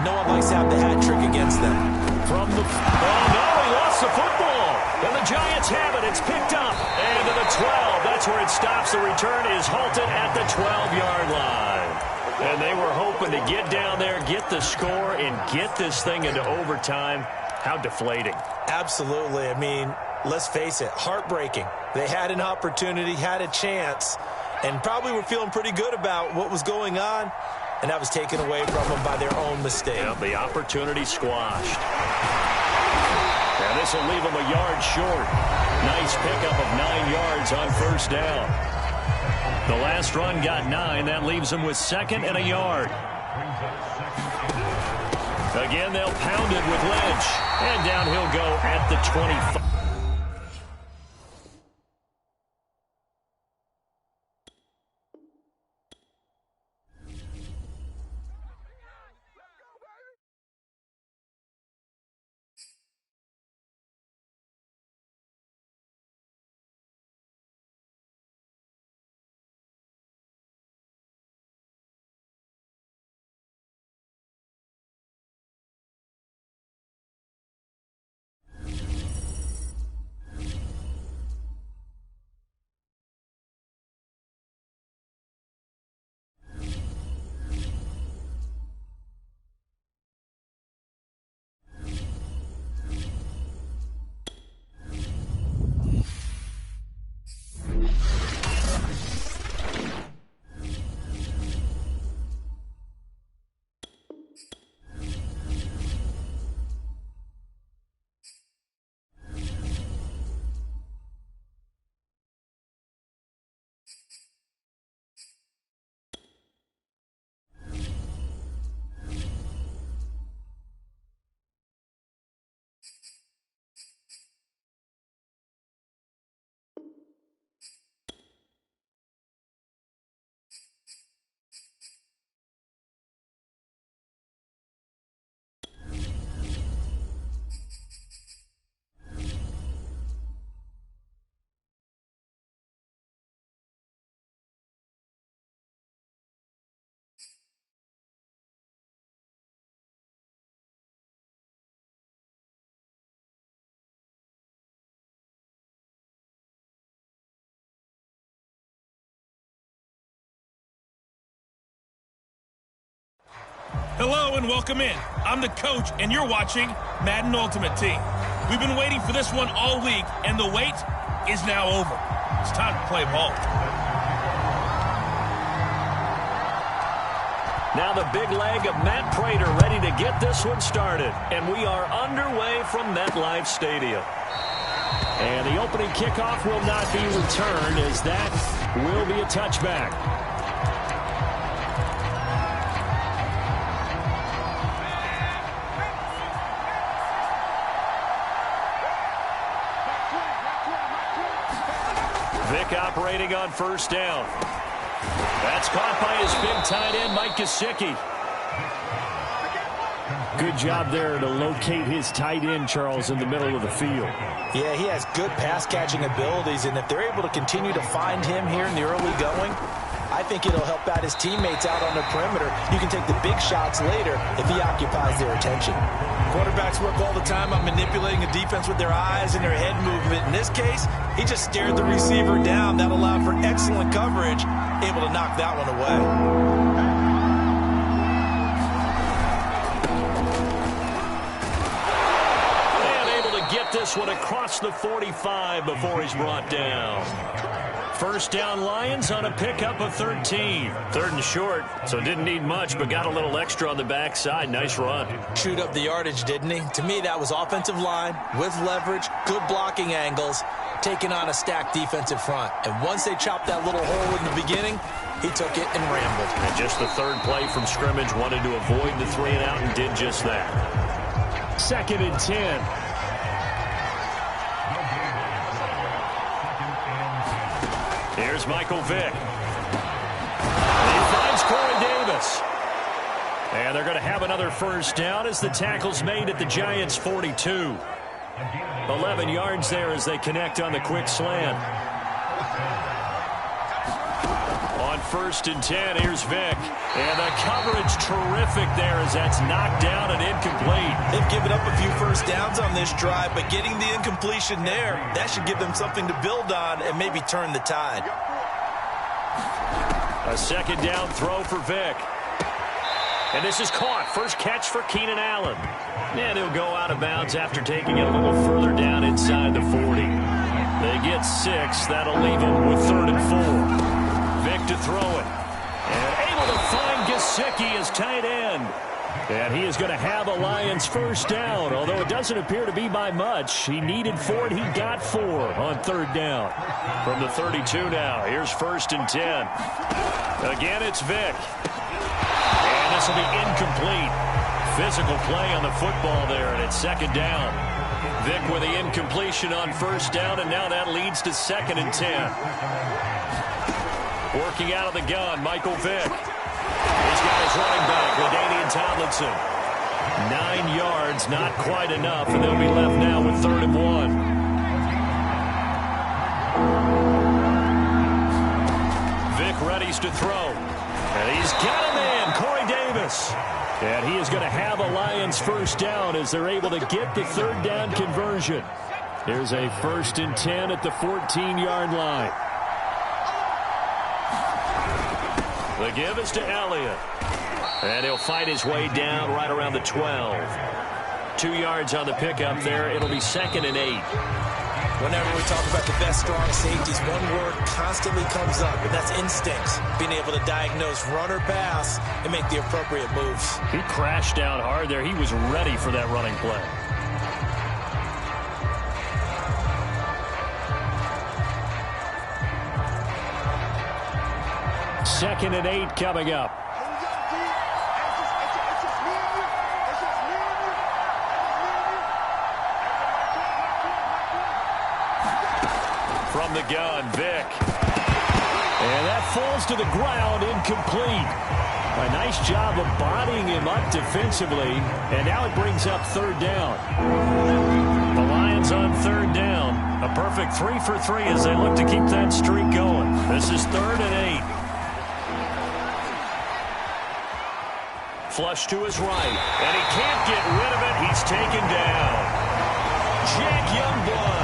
No one likes to have the hat trick against them. From the... Oh, no, he lost the football. And the Giants have it. It's picked up. And to the 12. That's where it stops. The return is halted at the 12-yard line. And they were hoping to get down there, get the score, and get this thing into overtime. How deflating. Absolutely. I mean, let's face it, heartbreaking. They had an opportunity, had a chance, and probably were feeling pretty good about what was going on, and that was taken away from them by their own mistake. Yep, the opportunity squashed. And this will leave them a yard short. Nice pickup of 9 yards on 1st down. The last run got 9. That leaves them with 2nd and a yard. Again, they'll pound it with Lynch. And down he'll go at the 25. Hello and welcome in. I'm the coach and you're watching Madden Ultimate Team. We've been waiting for this one all week and the wait is now over. It's time to play ball. Now the big leg of Matt Prater ready to get this one started. And we are underway from MetLife Stadium. And the opening kickoff will not be returned as that will be a touchback. Vic operating on 1st down. That's caught by his big tight end, Mike Gesicki. Good job there to locate his tight end, Charles, in the middle of the field. Yeah, he has good pass-catching abilities, and if they're able to continue to find him here in the early going, I think it'll help out his teammates out on the perimeter. You can take the big shots later if he occupies their attention. Quarterbacks work all the time on manipulating a defense with their eyes and their head movement. In this case, he just stared the receiver down. That allowed for excellent coverage, able to knock that one away. Get this one across the 45 before he's brought down. 1st down Lions on a pickup of 13. 3rd and short, so didn't need much, but got a little extra on the backside. Nice run. Chewed up the yardage, didn't he? To me, that was offensive line with leverage, good blocking angles, taking on a stacked defensive front. And once they chopped that little hole in the beginning, He took it and rambled. And just the third play from scrimmage, wanted to avoid the 3-and-out and did just that. 2nd and 10. Here's Michael Vick. He finds Corey Davis. And they're going to have another first down as the tackle's made at the Giants' 42. 11 yards there as they connect on the quick slant. On 1st and 10, here's Vick. And the coverage terrific there as that's knocked down and incomplete. They've given up a few first downs on this drive, but getting the incompletion there, that should give them something to build on and maybe turn the tide. A 2nd down throw for Vick. And this is caught. First catch for Keenan Allen. And he'll go out of bounds after taking it a little further down inside the 40. They get 6. That'll leave them with 3rd and 4. Vick to throw it. And able to find Gesicki as tight end. And he is going to have a Lions first down, although it doesn't appear to be by much. He needed 4, and he got 4 on 3rd down. From the 32 now, here's 1st and 10. Again, it's Vick. And this will be incomplete. Physical play on the football there, and it's 2nd down. Vick with the incompletion on 1st down, and now that leads to 2nd and 10. Working out of the gun, Michael Vick. He's got his running back, LaDainian Tomlinson. 9 yards, not quite enough, and they'll be left now with 3rd and 1. Vick readies to throw. And he's got him in, Corey Davis. And he is going to have a Lions first down as they're able to get the 3rd down conversion. Here's a 1st and 10 at the 14-yard line. The give is to Elliott. And he'll fight his way down right around the 12. 2 yards on the pickup there. It'll be 2nd and 8. Whenever we talk about the best strong safeties, one word constantly comes up, and that's instincts. Being able to diagnose run or pass and make the appropriate moves. He crashed down hard there. He was ready for that running play. Second and 8 coming up. From the gun, Vick. And that falls to the ground, incomplete. A nice job of bodying him up defensively. And now it brings up 3rd down. The Lions on 3rd down. A perfect 3 for 3 as they look to keep that streak going. This is 3rd and 8. Flush to his right, and he can't get rid of it. He's taken down. Jack Youngblood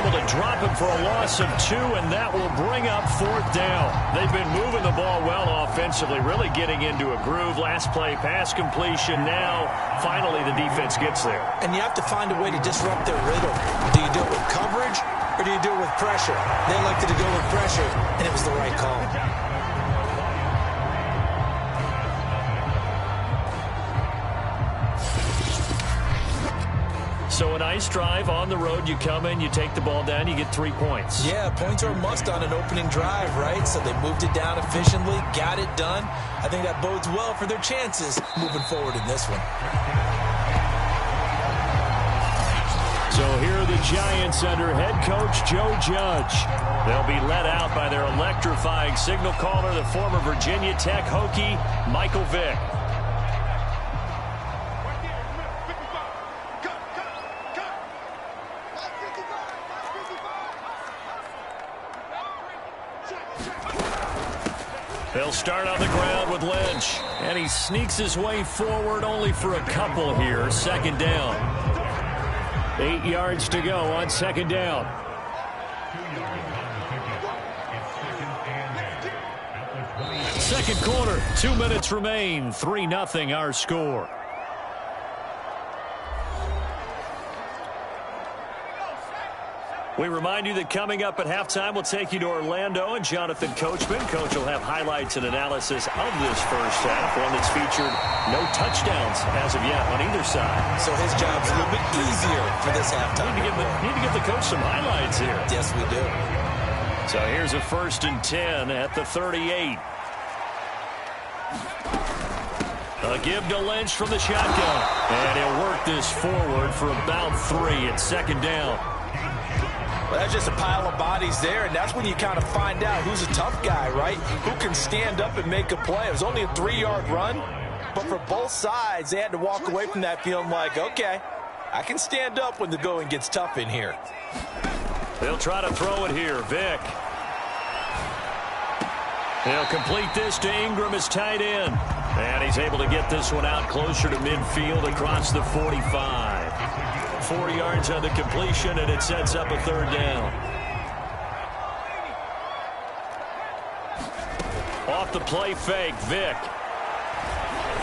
able to drop him for a loss of 2, and that will bring up 4th down. They've been moving the ball well offensively, really getting into a groove. Last play, pass completion. Now, finally, the defense gets there. And you have to find a way to disrupt their rhythm. Do you do it with coverage, or do you do it with pressure? They elected to go with pressure, and it was the right call. So a nice drive on the road. You come in, you take the ball down, you get 3 points. Yeah, points are a must on an opening drive, right? So they moved it down efficiently, got it done. I think that bodes well for their chances moving forward in this one. So here are the Giants under head coach Joe Judge. They'll be led out by their electrifying signal caller, the former Virginia Tech Hokie, Michael Vick. They'll start on the ground with Lynch. And he sneaks his way forward only for a couple here. 2nd down. 8 yards to go on 2nd down. Second quarter, 2 minutes remain. 3-0 our score. We remind you that coming up at halftime, we'll take you to Orlando and Jonathan Coachman. Coach will have highlights and analysis of this first half, one that's featured no touchdowns as of yet on either side. So his job's a little bit easier for this halftime. Need to give the coach some highlights here. Yes, we do. So here's a 1st and 10 at the 38. A give to Lynch from the shotgun. And he'll work this forward for about 3 at 2nd down. Well, that's just a pile of bodies there, and that's when you kind of find out who's a tough guy, right? Who can stand up and make a play. It was only a 3-yard run, but for both sides, they had to walk away from that feeling like, okay, I can stand up when the going gets tough in here. They'll try to throw it here. Vick. He'll complete this to Ingram, his tight end. And he's able to get this one out closer to midfield across the 45. 4 yards on the completion, and it sets up a 3rd down. Off the play fake, Vick.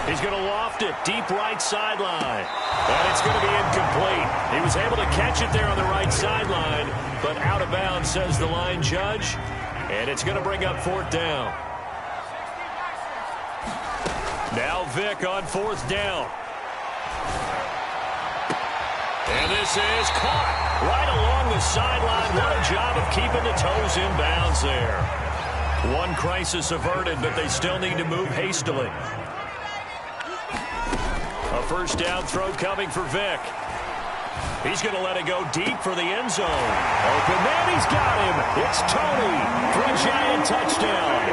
He's going to loft it deep right sideline. And it's going to be incomplete. He was able to catch it there on the right sideline, but out of bounds, says the line judge. And it's going to bring up 4th down. Now Vick on 4th down. And this is caught right along the sideline. What a job of keeping the toes in bounds there. One crisis averted, but they still need to move hastily. A 1st down throw coming for Vick. He's going to let it go deep for the end zone. Open man, he's got him. It's Tony for a Giant touchdown.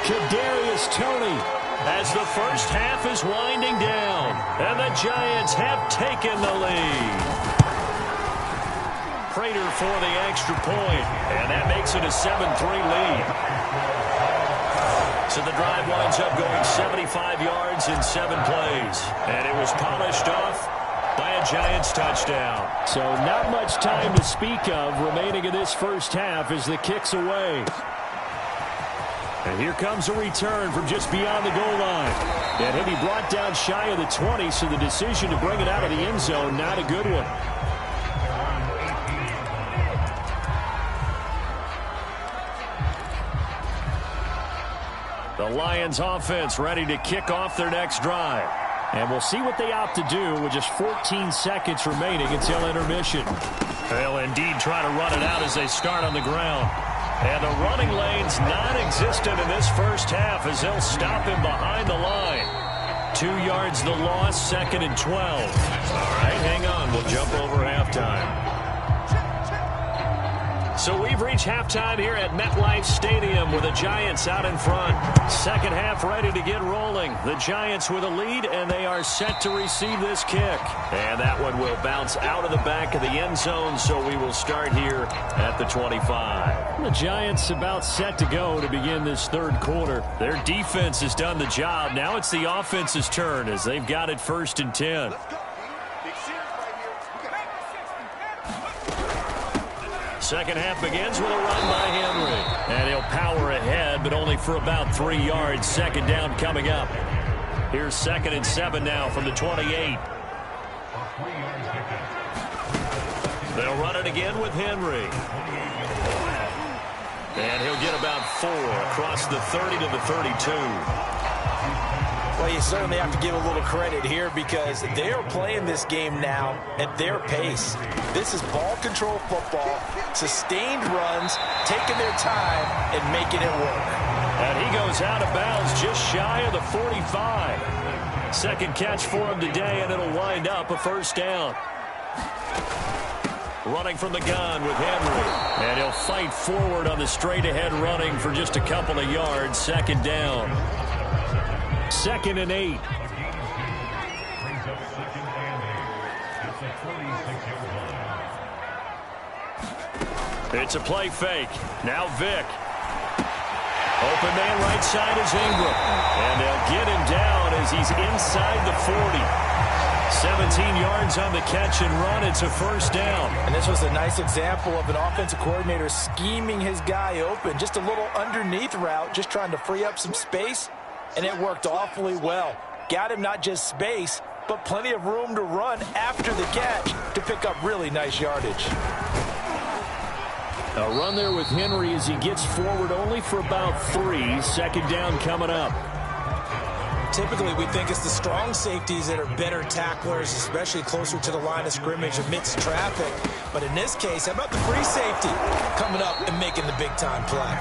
Kadarius Toney as the first half is winding down. And the Giants have taken the lead. Prater for the extra point. And that makes it a 7-3 lead. So the drive winds up going 75 yards in 7 plays. And it was polished off by a Giants touchdown. So not much time to speak of remaining in this first half as the kick's away. And here comes a return from just beyond the goal line. And he'll be brought down shy of the 20, so the decision to bring it out of the end zone, not a good one. The Lions offense ready to kick off their next drive. And we'll see what they opt to do with just 14 seconds remaining until intermission. They'll indeed try to run it out as they start on the ground. And the running lane's non-existent in this first half as they'll stop him behind the line. 2 yards the loss, 2nd and 12. All right, hang on. We'll jump over halftime. So we've reached halftime here at MetLife Stadium with the Giants out in front. Second half ready to get rolling. The Giants with a lead, and they are set to receive this kick. And that one will bounce out of the back of the end zone, so we will start here at the 25. The Giants about set to go to begin this 3rd quarter. Their defense has done the job. Now it's the offense's turn as they've got it 1st and 10. Second half begins with a run by Henry. And he'll power ahead, but only for about 3 yards. 2nd down coming up. Here's 2nd and 7 now from the 28. They'll run it again with Henry. And he'll get about 4 across the 30 to the 32. Well, you certainly have to give a little credit here because they are playing this game now at their pace. This is ball control football, sustained runs, taking their time and making it work. And he goes out of bounds just shy of the 45. Second catch for him today, and it'll wind up a 1st down. Running from the gun with Henry. And he'll fight forward on the straight-ahead running for just a couple of yards. 2nd down. 2nd and 8. It's a play fake. Now Vick. Open man right side is Ingram. And they'll get him down as he's inside the 40. 17 yards on the catch and run. It's a 1st down. And this was a nice example of an offensive coordinator scheming his guy open. Just a little underneath route, just trying to free up some space. And it worked awfully well. Got him not just space, but plenty of room to run after the catch to pick up really nice yardage. A run there with Henry as he gets forward only for about 3. 2nd down coming up. Typically, we think it's the strong safeties that are better tacklers, especially closer to the line of scrimmage amidst traffic. But in this case, how about the free safety coming up and making the big-time play?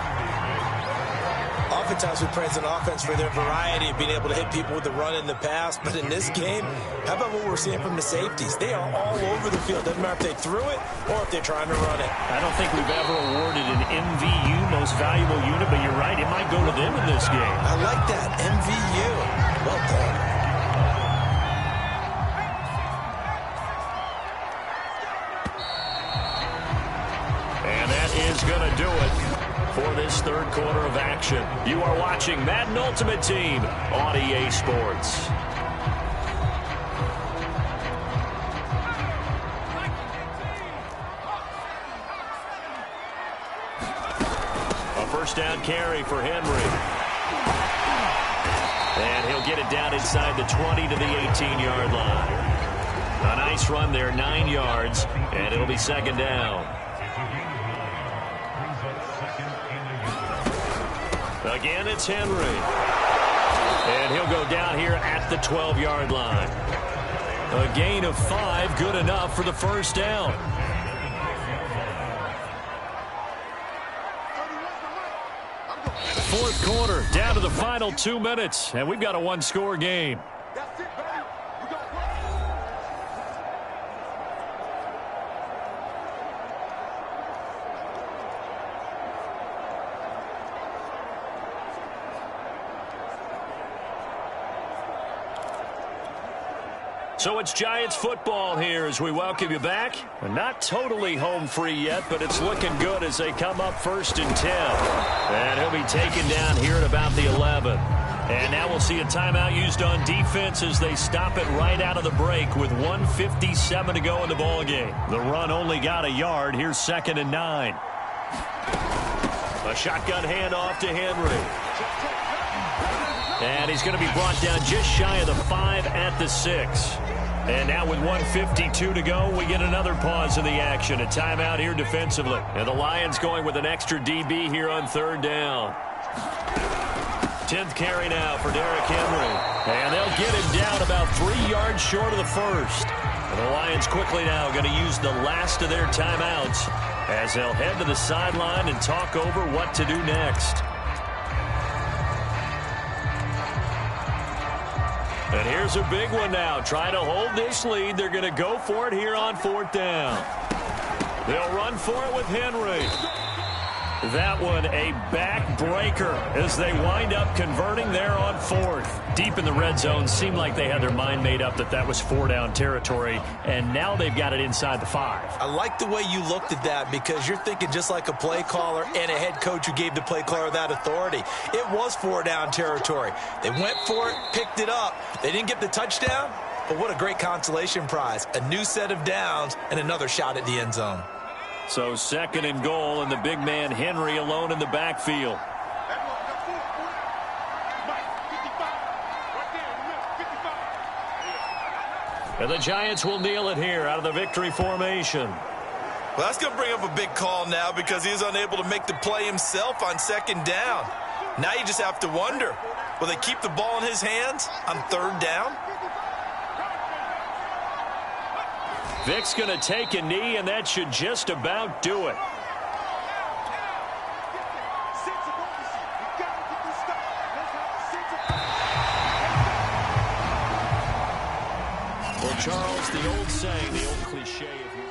Oftentimes, we praise an offense for their variety of being able to hit people with the run in the pass. But in this game, how about what we're seeing from the safeties? They are all over the field. Doesn't matter if they threw it or if they're trying to run it. I don't think we've ever awarded an MVU, most valuable unit, but you're right, it might go to them in this game. I like that, MVU. Well done. And that is going to do it for this third quarter of action. You are watching Madden Ultimate Team on EA Sports. A first down carry for Henry. And he'll get it down inside the 20 to the 18-yard line. A nice run there, 9 yards, and it'll be second down. Again, it's Henry. And he'll go down here at the 12-yard line. A gain of 5, good enough for the first down. Fourth quarter, down to the final 2 minutes, and we've got a one-score game. So it's Giants football here as we welcome you back. Not totally home free yet, but it's looking good as they come up 1st and 10. And he'll be taken down here at about the 11. And now we'll see a timeout used on defense as they stop it right out of the break with 1:57 to go in the ballgame. The run only got a yard. Here's 2nd and 9. A shotgun handoff to Henry. And he's going to be brought down just shy of the 5 at the 6. And now with 1:52 to go, we get another pause in the action. A timeout here defensively. And the Lions going with an extra DB here on 3rd down. 10th carry now for Derrick Henry. And they'll get him down about 3 yards short of the first. And the Lions quickly now going to use the last of their timeouts as they'll head to the sideline and talk over what to do next. And here's a big one now. Trying to hold this lead. They're going to go for it here on 4th down. They'll run for it with Henry. That one a backbreaker as they wind up converting there on 4th. Deep in the red zone, seemed like they had their mind made up that that was 4-down territory, and now they've got it inside the 5. I like the way you looked at that because you're thinking just like a play caller and a head coach who gave the play caller that authority. It was 4-down territory. They went for it, picked it up. They didn't get the touchdown, but what a great consolation prize. A new set of downs and another shot at the end zone. So 2nd and goal, and the big man Henry alone in the backfield. And the Giants will kneel it here out of the victory formation. Well, that's going to bring up a big call now because he's unable to make the play himself on 2nd down. Now you just have to wonder, will they keep the ball in his hands on 3rd down? Vic's going to take a knee, and that should just about do it. Well, Charles, the old saying, the old cliche of